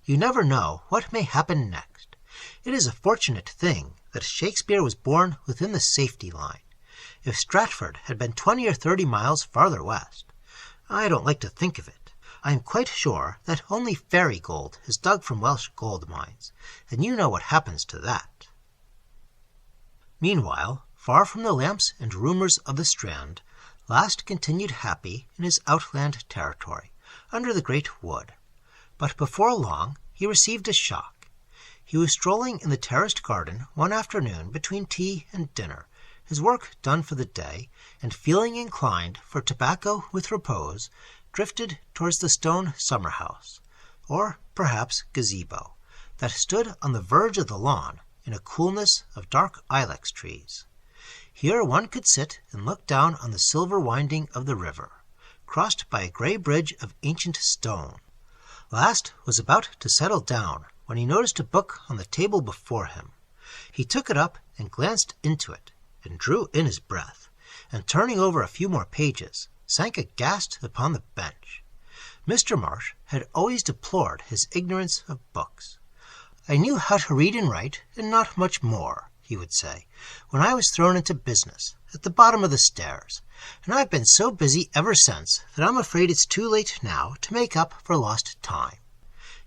You never know what may happen next. It is a fortunate thing that Shakespeare was born within the safety line. If Stratford had been 20 or 30 miles farther west, I don't like to think of it. I am quite sure that only fairy gold is dug from Welsh gold mines, and you know what happens to that." Meanwhile, far from the lamps and rumours of the Strand, Last continued happy in his outland territory, under the great wood. But before long he received a shock. He was strolling in the terraced garden one afternoon between tea and dinner, his work done for the day, and feeling inclined for tobacco with repose, drifted towards the stone summer-house, or perhaps gazebo, that stood on the verge of the lawn in a coolness of dark ilex trees. Here one could sit and look down on the silver winding of the river, crossed by a grey bridge of ancient stone. Last was about to settle down when he noticed a book on the table before him. He took it up and glanced into it, and drew in his breath, and turning over a few more pages, sank aghast upon the bench. Mr. Marsh had always deplored his ignorance of books. "I knew how to read and write, and not much more," he would say, "when I was thrown into business, at the bottom of the stairs, and I've been so busy ever since that I'm afraid it's too late now to make up for lost time."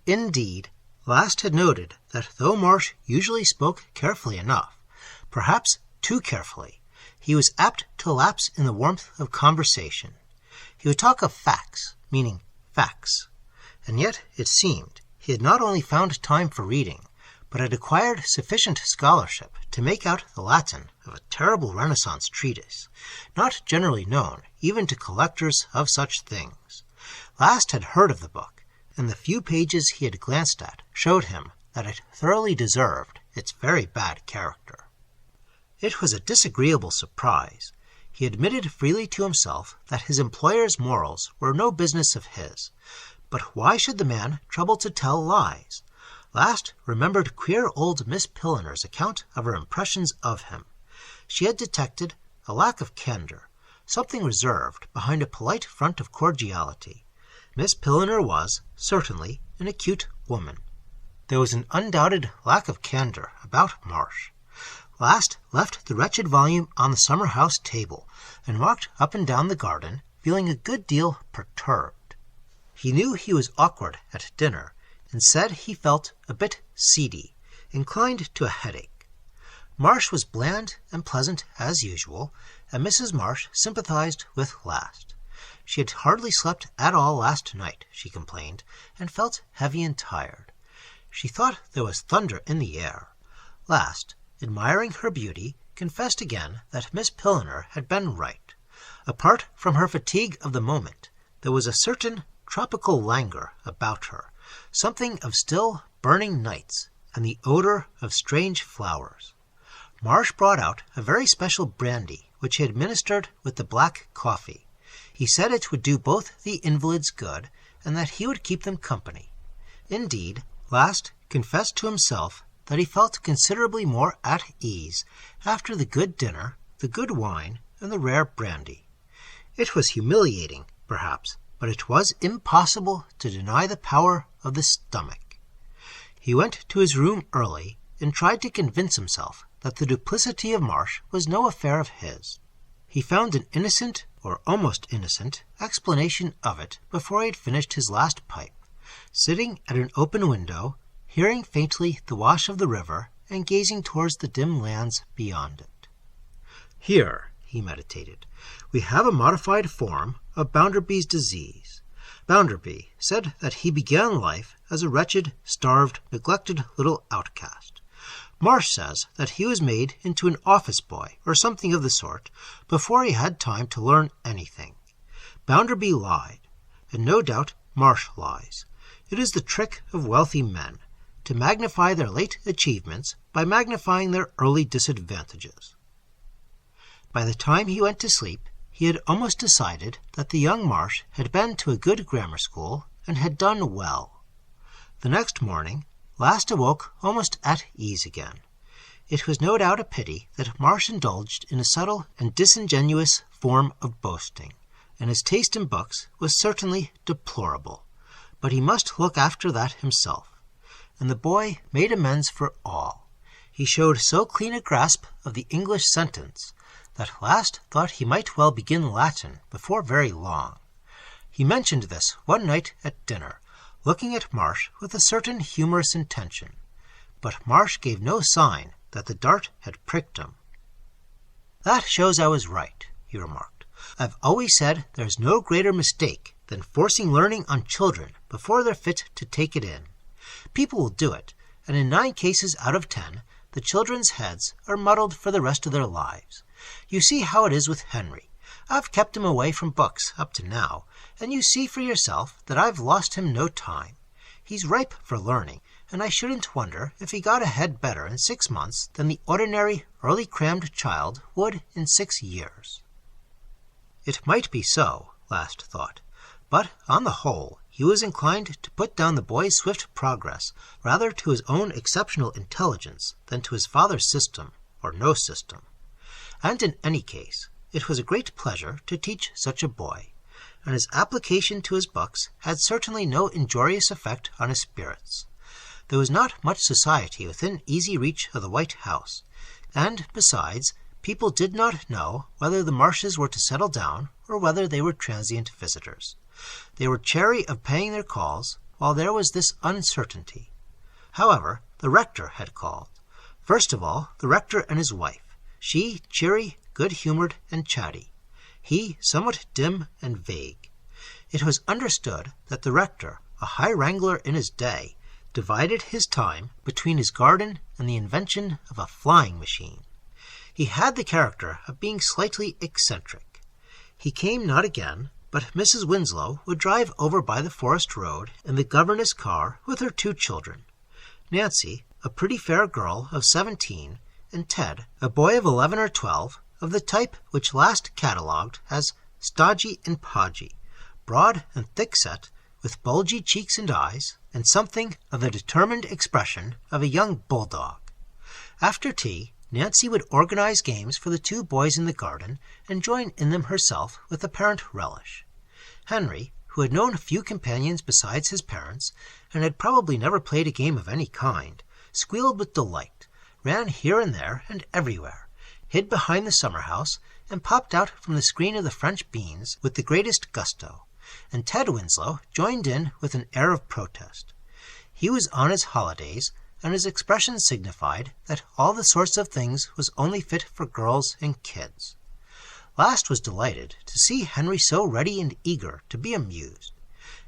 Indeed, Last had noted that though Marsh usually spoke carefully enough, perhaps too carefully, he was apt to lapse in the warmth of conversation. He would talk of facts, meaning facts, and yet it seemed he had not only found time for reading, but had acquired sufficient scholarship to make out the Latin of a terrible Renaissance treatise, not generally known even to collectors of such things. Last had heard of the book, and the few pages he had glanced at showed him that it thoroughly deserved its very bad character. It was a disagreeable surprise. He admitted freely to himself that his employer's morals were no business of his. But why should the man trouble to tell lies? Last remembered queer old Miss Pillener's account of her impressions of him. She had detected a lack of candor, something reserved behind a polite front of cordiality. Miss Pillener was, certainly, an acute woman. There was an undoubted lack of candor about Marsh. Last left the wretched volume on the summer-house table and walked up and down the garden, feeling a good deal perturbed. He knew he was awkward at dinner, and said he felt a bit seedy, inclined to a headache. Marsh was bland and pleasant as usual, and Mrs. Marsh sympathized with Last. She had hardly slept at all last night, she complained, and felt heavy and tired. She thought there was thunder in the air. Last, admiring her beauty, confessed again that Miss Pillener had been right. Apart from her fatigue of the moment, there was a certain tropical languor about her, something of still burning nights and the odor of strange flowers. Marsh brought out a very special brandy which he administered with the black coffee. He said it would do both the invalids good, and that he would keep them company. Indeed, Last confessed to himself that he felt considerably more at ease after the good dinner, the good wine, and the rare brandy. It was humiliating, perhaps, but it was impossible to deny the power of the stomach. He went to his room early and tried to convince himself that the duplicity of Marsh was no affair of his. He found an innocent, or almost innocent, explanation of it before he had finished his last pipe, sitting at an open window, hearing faintly the wash of the river and gazing towards the dim lands beyond it. Here, he meditated, we have a modified form of Bounderby's disease. Bounderby said that he began life as a wretched, starved, neglected little outcast. Marsh says that he was made into an office boy or something of the sort before he had time to learn anything. Bounderby lied, and no doubt Marsh lies. It is the trick of wealthy men to magnify their late achievements by magnifying their early disadvantages. By the time he went to sleep, he had almost decided that the young Marsh had been to a good grammar school and had done well. The next morning, Last awoke almost at ease again. It was no doubt a pity that Marsh indulged in a subtle and disingenuous form of boasting, and his taste in books was certainly deplorable. But he must look after that himself, and the boy made amends for all. He showed so clean a grasp of the English sentence that Last thought he might well begin Latin before very long. He mentioned this one night at dinner, looking at Marsh with a certain humorous intention, but Marsh gave no sign that the dart had pricked him. "That shows I was right," he remarked. "I've always said there's no greater mistake than forcing learning on children before they're fit to take it in. People will do it, and in 9 cases out of 10, the children's heads are muddled for the rest of their lives. You see how it is with Henry. I've kept him away from books up to now, and you see for yourself that I've lost him no time. He's ripe for learning, and I shouldn't wonder if he got ahead better in 6 months than the ordinary early crammed child would in 6 years. It might be so, Last thought, but on the whole he was inclined to put down the boy's swift progress rather to his own exceptional intelligence than to his father's system, or no system. And in any case, it was a great pleasure to teach such a boy, and his application to his books had certainly no injurious effect on his spirits. There was not much society within easy reach of the White House, and, besides, people did not know whether the Marshes were to settle down or whether they were transient visitors. They were chary of paying their calls, while there was this uncertainty. However, the rector had called. First of all, the rector and his wife, she cheery, good-humored, and chatty, he somewhat dim and vague. It was understood that the rector, a high wrangler in his day, divided his time between his garden and the invention of a flying machine. He had the character of being slightly eccentric. He came not again, but Mrs. Winslow would drive over by the forest road in the governess car with her 2 children, Nancy, a pretty fair girl of 17, and Ted, a boy of 11 or 12, of the type which last catalogued as stodgy and podgy, broad and thick-set, with bulgy cheeks and eyes, and something of the determined expression of a young bulldog. After tea, Nancy would organize games for the 2 boys in the garden and join in them herself with apparent relish. Henry, who had known few companions besides his parents, and had probably never played a game of any kind, squealed with delight, ran here and there and everywhere, hid behind the summer-house, and popped out from the screen of the French beans with the greatest gusto, and Ted Winslow joined in with an air of protest. He was on his holidays, and his expression signified that all the sorts of things was only fit for girls and kids. Last was delighted to see Henry so ready and eager to be amused.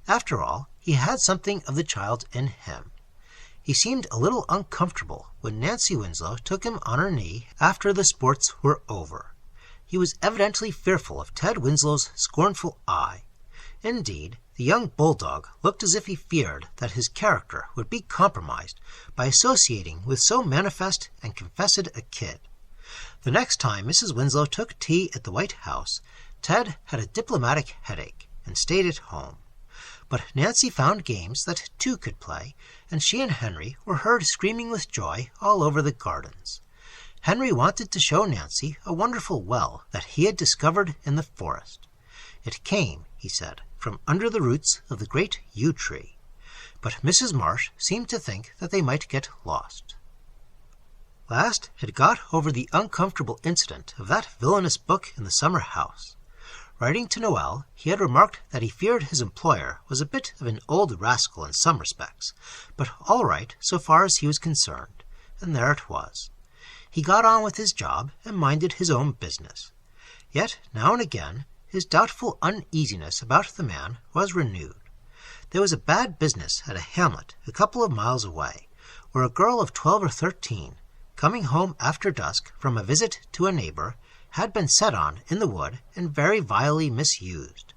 After all, he had something of the child in him. He seemed a little uncomfortable when Nancy Winslow took him on her knee after the sports were over. He was evidently fearful of Ted Winslow's scornful eye. Indeed, the young bulldog looked as if he feared that his character would be compromised by associating with so manifest and confessed a kid. The next time Mrs. Winslow took tea at the White House, Ted had a diplomatic headache and stayed at home. But Nancy found games that 2 could play, and she and Henry were heard screaming with joy all over the gardens. Henry wanted to show Nancy a wonderful well that he had discovered in the forest. It came, he said, from under the roots of the great yew tree. But Mrs. Marsh seemed to think that they might get lost. Last had got over the uncomfortable incident of that villainous book in the summer house. Writing to Noel, he had remarked that he feared his employer was a bit of an old rascal in some respects, but all right so far as he was concerned, and there it was. He got on with his job and minded his own business. Yet, now and again, his doubtful uneasiness about the man was renewed. There was a bad business at a hamlet a couple of miles away, where a girl of 12 or 13, coming home after dusk from a visit to a neighbor, had been set on in the wood and very vilely misused.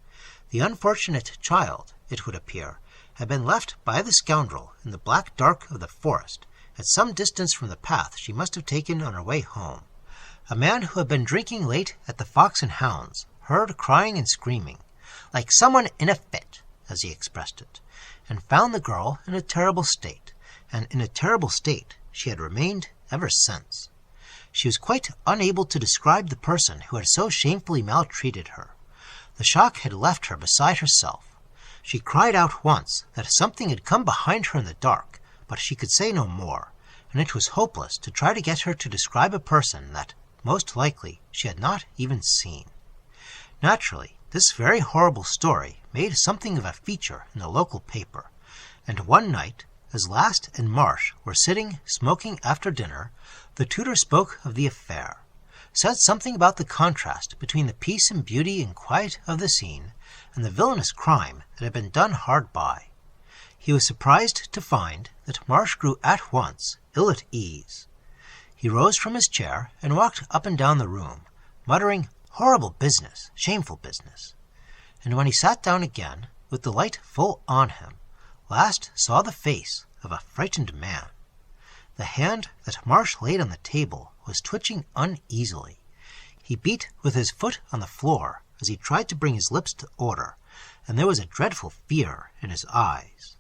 The unfortunate child, it would appear, had been left by the scoundrel in the black dark of the forest, at some distance from the path she must have taken on her way home. A man who had been drinking late at the Fox and Hounds heard crying and screaming, like someone in a fit, as he expressed it, and found the girl in a terrible state, and in a terrible state she had remained ever since. She was quite unable to describe the person who had so shamefully maltreated her. The shock had left her beside herself. She cried out once that something had come behind her in the dark, but she could say no more, and it was hopeless to try to get her to describe a person that, most likely, she had not even seen. Naturally, this very horrible story made something of a feature in the local paper, and one night, as Last and Marsh were sitting smoking after dinner, the tutor spoke of the affair, said something about the contrast between the peace and beauty and quiet of the scene and the villainous crime that had been done hard by. He was surprised to find that Marsh grew at once ill at ease. He rose from his chair and walked up and down the room, muttering, "Horrible business, shameful business." And when he sat down again, with the light full on him, Last saw the face of a frightened man. The hand that Marsh laid on the table was twitching uneasily. He beat with his foot on the floor as he tried to bring his lips to order, and there was a dreadful fear in his eyes.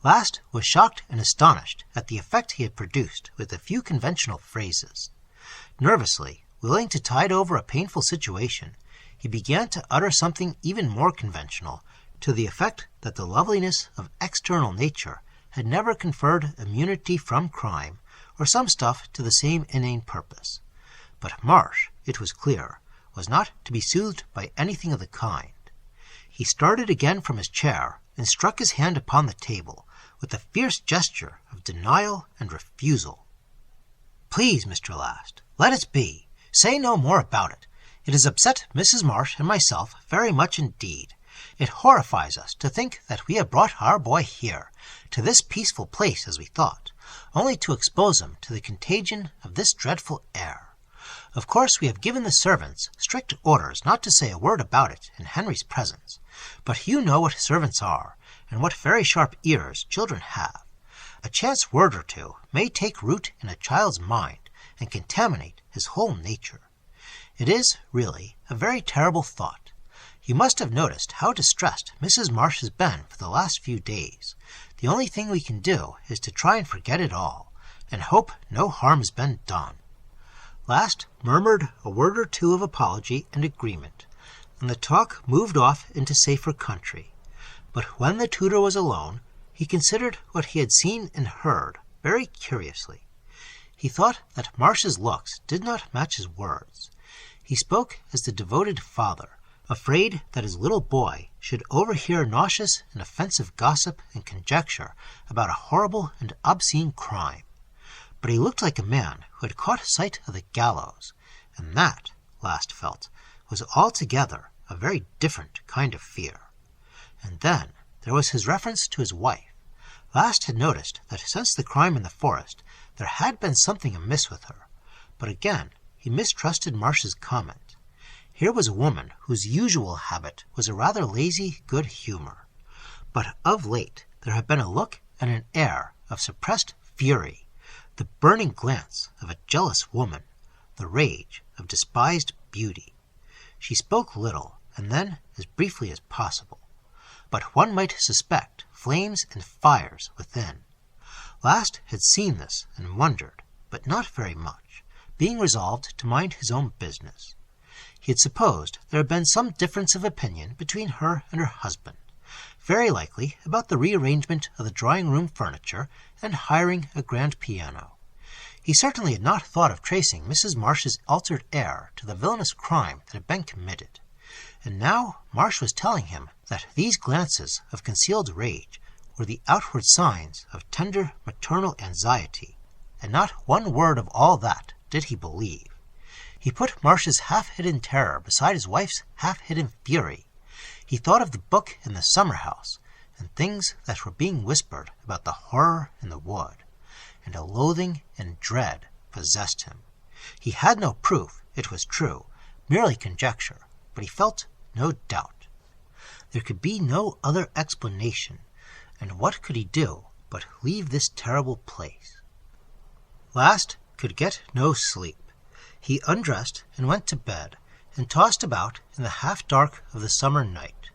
Last was shocked and astonished at the effect he had produced with a few conventional phrases. Nervously, willing to tide over a painful situation, he began to utter something even more conventional, to the effect that the loveliness of external nature had never conferred immunity from crime, or some stuff to the same inane purpose. But Marsh, it was clear, was not to be soothed by anything of the kind. He started again from his chair and struck his hand upon the table with a fierce gesture of denial and refusal. "Please, Mr. Last, let it be. Say no more about it. It has upset Mrs. Marsh and myself very much indeed. It horrifies us to think that we have brought our boy here, to this peaceful place as we thought, only to expose him to the contagion of this dreadful air. Of course we have given the servants strict orders not to say a word about it in Henry's presence, but you know what servants are, and what very sharp ears children have. A chance word or two may take root in a child's mind and contaminate his whole nature. It is, really, a very terrible thought. You must have noticed how distressed Mrs. Marsh has been for the last few days. The only thing we can do is to try and forget it all, and hope no harm has been done. Last murmured a word or two of apology and agreement, and the talk moved off into safer country. But when the tutor was alone, he considered what he had seen and heard very curiously. He thought that Marsh's looks did not match his words. He spoke as the devoted father, afraid that his little boy should overhear nauseous and offensive gossip and conjecture about a horrible and obscene crime. But he looked like a man who had caught sight of the gallows, and that, Last felt, was altogether a very different kind of fear. And then there was his reference to his wife. Last had noticed that since the crime in the forest there had been something amiss with her, but again he mistrusted Marsh's comment. Here was a woman whose usual habit was a rather lazy good humor, but of late there had been a look and an air of suppressed fury, the burning glance of a jealous woman, the rage of despised beauty. She spoke little, and then as briefly as possible, but one might suspect flames and fires within. Last had seen this and wondered, but not very much, being resolved to mind his own business. He had supposed there had been some difference of opinion between her and her husband, very likely about the rearrangement of the drawing-room furniture and hiring a grand piano. He certainly had not thought of tracing Mrs. Marsh's altered air to the villainous crime that had been committed. And now Marsh was telling him that these glances of concealed rage were the outward signs of tender maternal anxiety, and not one word of all that did he believe. He put Marsh's half-hidden terror beside his wife's half-hidden fury. He thought of the book in the summer-house, and things that were being whispered about the horror in the wood, and a loathing and dread possessed him. He had no proof it was true, merely conjecture, but he felt no doubt. There could be no other explanation, and what could he do but leave this terrible place? Last could get no sleep. He undressed and went to bed, and tossed about in the half-dark of the summer night.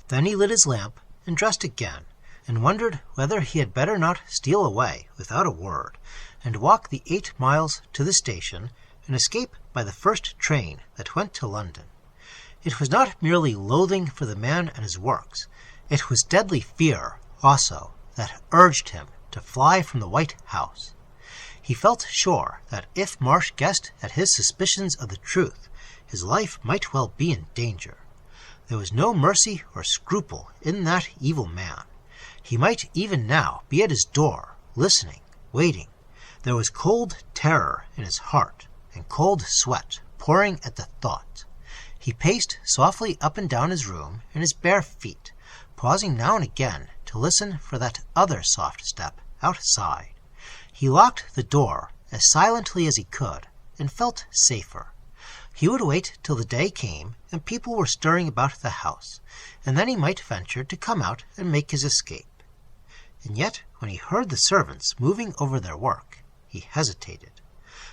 Then he lit his lamp and dressed again, and wondered whether he had better not steal away without a word, and walk the 8 miles to the station, and escape by the first train that went to London. It was not merely loathing for the man and his works, it was deadly fear also that urged him to fly from the White House. He felt sure that if Marsh guessed at his suspicions of the truth, his life might well be in danger. There was no mercy or scruple in that evil man. He might even now be at his door, listening, waiting. There was cold terror in his heart, and cold sweat pouring at the thought. He paced softly up and down his room in his bare feet, pausing now and again to listen for that other soft step outside. He locked the door as silently as he could, and felt safer. He would wait till the day came and people were stirring about the house, and then he might venture to come out and make his escape. And yet, when he heard the servants moving over their work, he hesitated.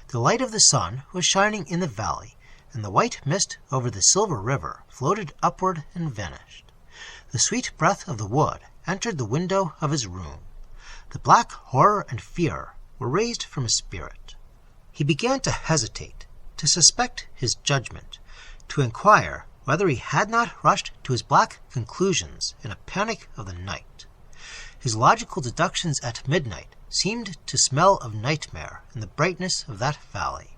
The light of the sun was shining in the valley, and the white mist over the silver river floated upward and vanished. The sweet breath of the wood entered the window of his room. The black horror and fear were raised from his spirit. He began to hesitate, to suspect his judgment, to inquire whether he had not rushed to his black conclusions in a panic of the night. His logical deductions at midnight seemed to smell of nightmare in the brightness of that valley.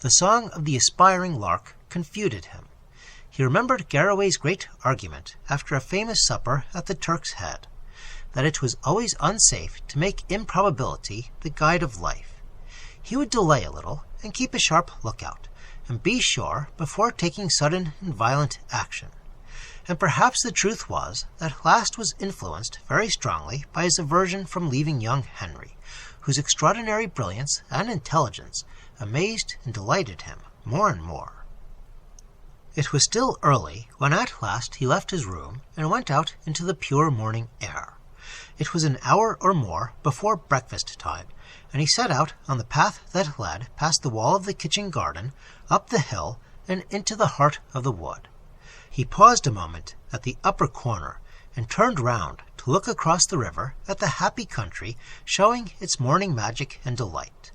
The song of the aspiring lark confuted him. He remembered Garraway's great argument after a famous supper at the Turk's Head, that it was always unsafe to make improbability the guide of life. He would delay a little and keep a sharp lookout, and be sure before taking sudden and violent action. And perhaps the truth was that Last was influenced very strongly by his aversion from leaving young Henry, whose extraordinary brilliance and intelligence amazed and delighted him more and more. It was still early when at last he left his room and went out into the pure morning air. It was an hour or more before breakfast time, and he set out on the path that led past the wall of the kitchen garden, up the hill, and into the heart of the wood. He paused a moment at the upper corner and turned round to look across the river at the happy country showing its morning magic and delight.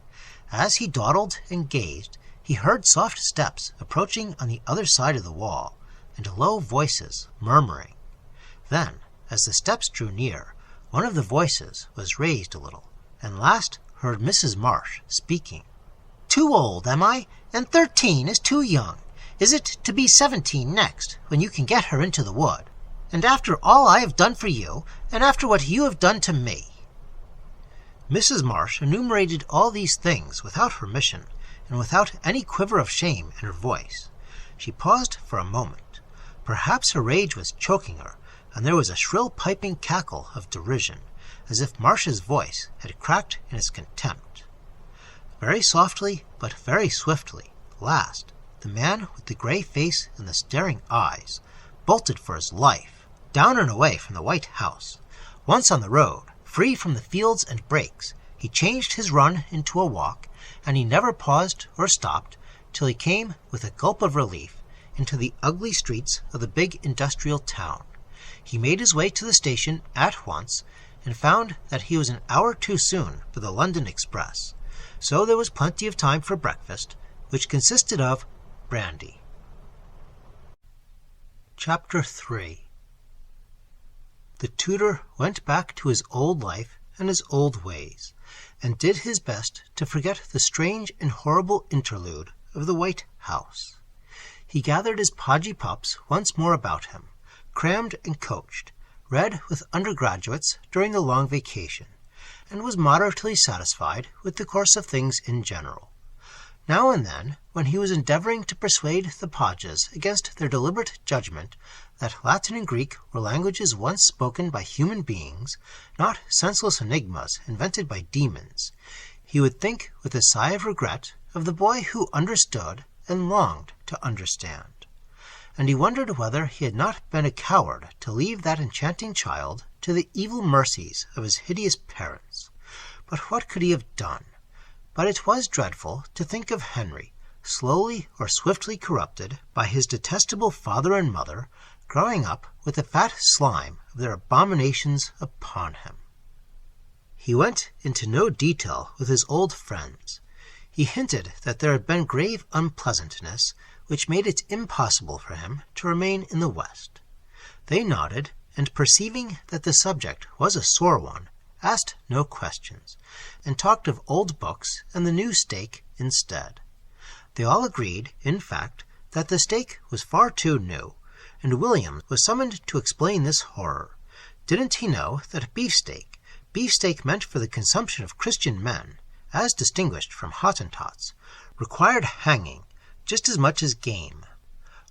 As he dawdled and gazed, he heard soft steps approaching on the other side of the wall, and low voices murmuring. Then, as the steps drew near, one of the voices was raised a little, and last heard Mrs. Marsh speaking. "Too old, am I? And 13 is too young. Is it to be 17 next, when you can get her into the wood? And after all I have done for you, and after what you have done to me." Mrs. Marsh enumerated all these things without remission, and without any quiver of shame in her voice. She paused for a moment. Perhaps her rage was choking her, and there was a shrill piping cackle of derision, as if Marsh's voice had cracked in its contempt. Very softly, but very swiftly, last, the man with the gray face and the staring eyes bolted for his life, down and away from the white house. Once on the road, free from the fields and brakes, he changed his run into a walk, and he never paused or stopped till he came, with a gulp of relief, into the ugly streets of the big industrial town. He made his way to the station at once, and found that he was an hour too soon for the London express, so there was plenty of time for breakfast, which consisted of brandy. Chapter 3. The tutor went back to his old life and his old ways, and did his best to forget the strange and horrible interlude of the White House. He gathered his podgy pups once more about him, crammed and coached, read with undergraduates during the long vacation, and was moderately satisfied with the course of things in general. Now and then, when he was endeavoring to persuade the Podges against their deliberate judgment that Latin and Greek were languages once spoken by human beings, not senseless enigmas invented by demons, he would think with a sigh of regret of the boy who understood and longed to understand. And he wondered whether he had not been a coward to leave that enchanting child to the evil mercies of his hideous parents. But what could he have done? But it was dreadful to think of Henry, slowly or swiftly corrupted by his detestable father and mother, growing up with the fat slime of their abominations upon him. He went into no detail with his old friends. He hinted that there had been grave unpleasantness, which made it impossible for him to remain in the West. They nodded, and perceiving that the subject was a sore one, asked no questions, and talked of old books and the new steak instead. They all agreed, in fact, that the steak was far too new, and William was summoned to explain this horror. Didn't he know that beefsteak meant for the consumption of Christian men, as distinguished from Hottentots, required hanging just as much as game?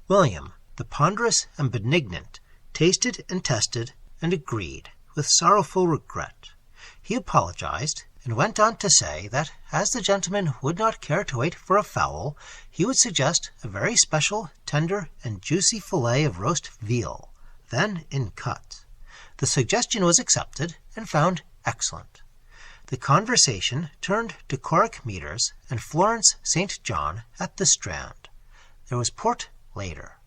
William, the ponderous and benignant, tasted and tested and agreed with sorrowful regret. He apologized, and went on to say that, as the gentleman would not care to wait for a fowl, he would suggest a very special, tender, and juicy fillet of roast veal, then in cut. The suggestion was accepted, and found excellent. The conversation turned to choric meters and Florence St. John at the Strand. There was port later.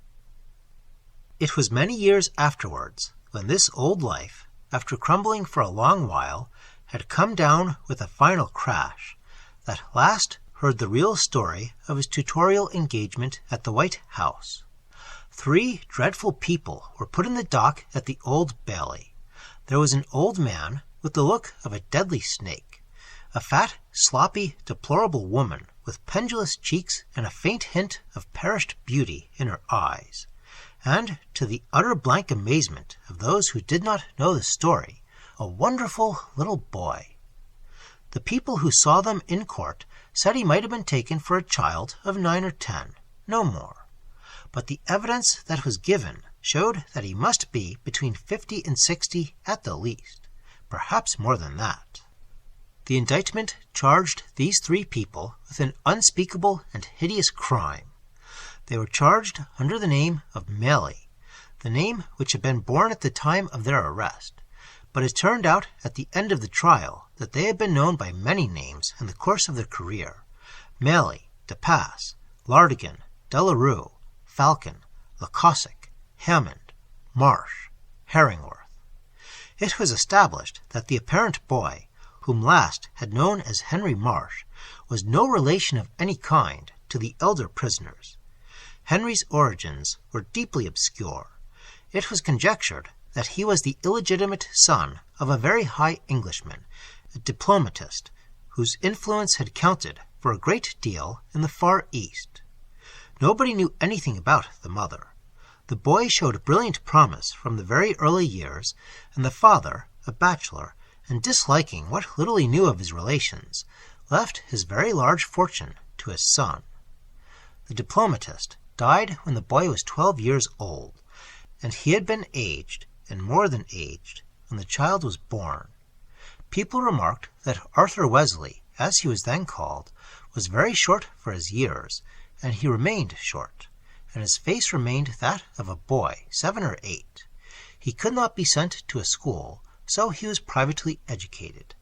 It was many years afterwards, when this old life, after crumbling for a long while, had come down with a final crash, that last heard the real story of his tutorial engagement at the White House. 3 dreadful people were put in the dock at the Old Bailey. There was an old man with the look of a deadly snake, a fat, sloppy, deplorable woman with pendulous cheeks and a faint hint of perished beauty in her eyes, and, to the utter blank amazement of those who did not know the story, a wonderful little boy. The people who saw them in court said he might have been taken for a child of 9 or 10, no more. But the evidence that was given showed that he must be between 50 and 60 at the least, perhaps more than that. The indictment charged these 3 people with an unspeakable and hideous crime. They were charged under the name of Machen, the name which had been borne at the time of their arrest, but it turned out at the end of the trial that they had been known by many names in the course of their career: Machen, De Pass, Lartigan, Delarue, Falcon, Lacossac, Hammond, Marsh, Herringworth. It was established that the apparent boy, whom last had known as Henry Marsh, was no relation of any kind to the elder prisoners. Henry's origins were deeply obscure. It was conjectured that he was the illegitimate son of a very high Englishman, a diplomatist, whose influence had counted for a great deal in the Far East. Nobody knew anything about the mother. The boy showed brilliant promise from the very early years, and the father, a bachelor, and disliking what little he knew of his relations, left his very large fortune to his son. The diplomatist died when the boy was 12 years old, and he had been aged, and more than aged, when the child was born. People remarked that Arthur Wesley, as he was then called, was very short for his years, and he remained short, and his face remained that of a boy 7 or 8. He could not be sent to a school, so he was privately educated.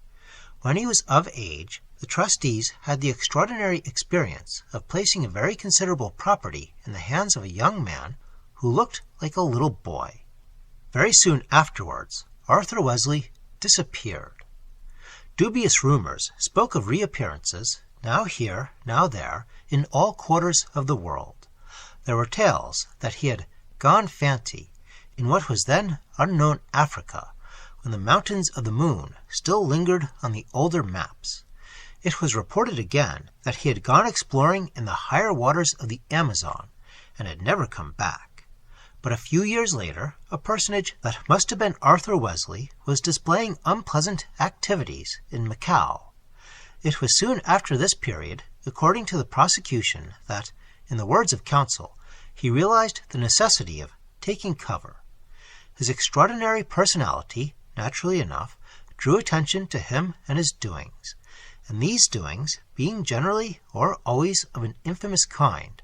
When he was of age, the trustees had the extraordinary experience of placing a very considerable property in the hands of a young man who looked like a little boy. Very soon afterwards, Arthur Wesley disappeared. Dubious rumors spoke of reappearances, now here, now there, in all quarters of the world. There were tales that he had gone fanti in what was then unknown Africa, when the mountains of the moon still lingered on the older maps. It was reported again that he had gone exploring in the higher waters of the Amazon, and had never come back. But a few years later, a personage that must have been Arthur Wesley was displaying unpleasant activities in Macau. It was soon after this period, according to the prosecution, that, in the words of counsel, he realized the necessity of taking cover. His extraordinary personality, naturally enough, drew attention to him and his doings, and these doings being generally or always of an infamous kind,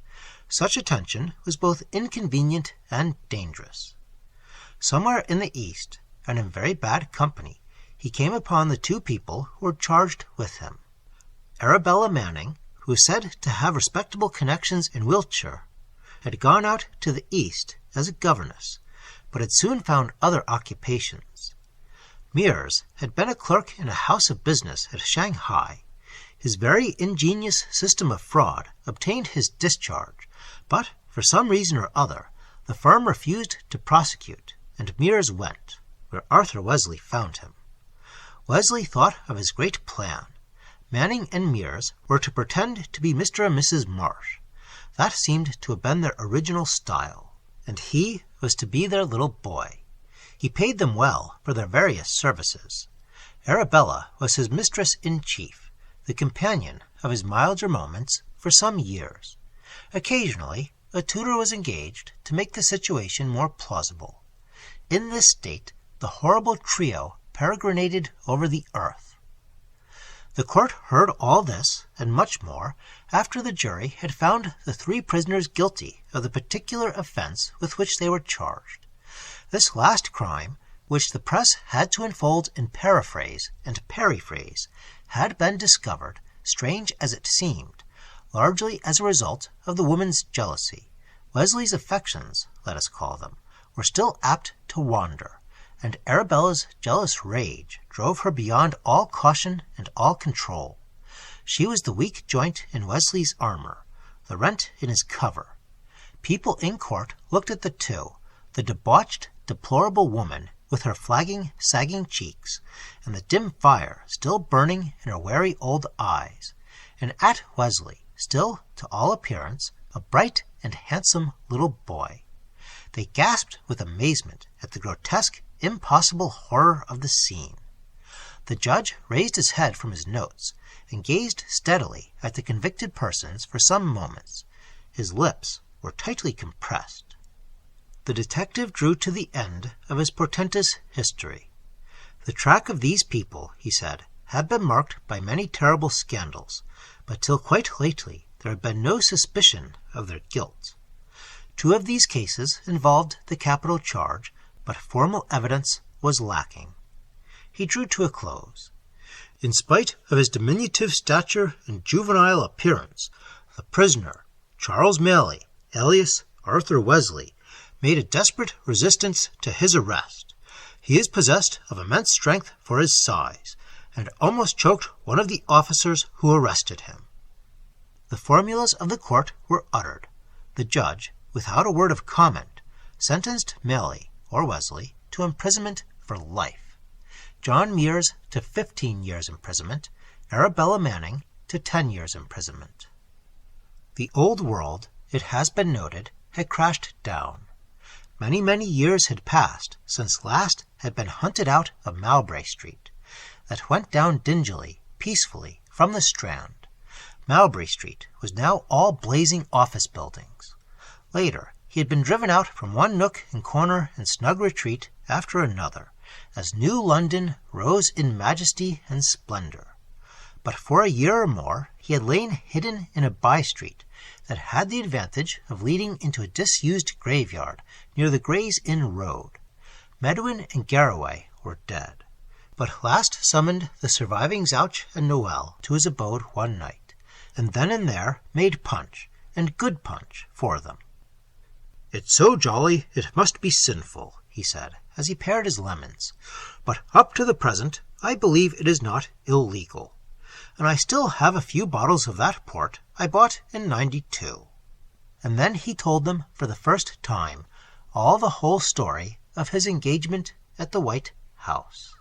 such attention was both inconvenient and dangerous. Somewhere in the East, and in very bad company, he came upon the 2 people who were charged with him. Arabella Manning, who was said to have respectable connections in Wiltshire, had gone out to the East as a governess, but had soon found other occupations. Mears had been a clerk in a house of business at Shanghai. His very ingenious system of fraud obtained his discharge, but, for some reason or other, the firm refused to prosecute, and Mears went, where Arthur Wesley found him. Wesley thought of his great plan. Manning and Mears were to pretend to be Mr. and Mrs. Marsh. That seemed to have been their original style, and he was to be their little boy. He paid them well for their various services. Arabella was his mistress-in-chief, the companion of his milder moments for some years. Occasionally, a tutor was engaged to make the situation more plausible. In this state, the horrible trio peregrinated over the earth. The court heard all this, and much more, after the jury had found the 3 prisoners guilty of the particular offense with which they were charged. This last crime, which the press had to unfold in paraphrase and periphrase, had been discovered, strange as it seemed, largely as a result of the woman's jealousy. Wesley's affections, let us call them, were still apt to wander, and Arabella's jealous rage drove her beyond all caution and all control. She was the weak joint in Wesley's armor, the rent in his cover. People in court looked at the 2, the debauched, deplorable woman with her flagging, sagging cheeks, and the dim fire still burning in her wary old eyes, and at Wesley, still, to all appearance, a bright and handsome little boy. They gasped with amazement at the grotesque, impossible horror of the scene. The judge raised his head from his notes, and gazed steadily at the convicted persons for some moments. His lips were tightly compressed. The detective drew to the end of his portentous history. The track of these people, he said, had been marked by many terrible scandals, but till quite lately there had been no suspicion of their guilt. 2 of these cases involved the capital charge, but formal evidence was lacking. He drew to a close. In spite of his diminutive stature and juvenile appearance, the prisoner, Charles Malley, alias Arthur Wesley, made a desperate resistance to his arrest. He is possessed of immense strength for his size, and almost choked one of the officers who arrested him. The formulas of the court were uttered. The judge, without a word of comment, sentenced Malley, or Wesley, to imprisonment for life, John Mears to 15 years imprisonment, Arabella Manning to 10 years imprisonment. The old world, it has been noted, had crashed down. Many, many years had passed since last had been hunted out of Mowbray Street, that went down dingily, peacefully, from the Strand. Mowbray Street was now all blazing office buildings. Later, he had been driven out from one nook and corner and snug retreat after another, as New London rose in majesty and splendor. But for a year or more he had lain hidden in a by-street that had the advantage of leading into a disused graveyard near the Gray's Inn Road. Medwin and Garraway were dead, but last summoned the surviving Zouch and Noel to his abode one night, and then and there made punch, and good punch, for them. "It's so jolly it must be sinful," he said, as he pared his lemons, "but up to the present I believe it is not illegal. And I still have a few bottles of that port I bought in '92. And then he told them for the first time all the whole story of his engagement at the White House.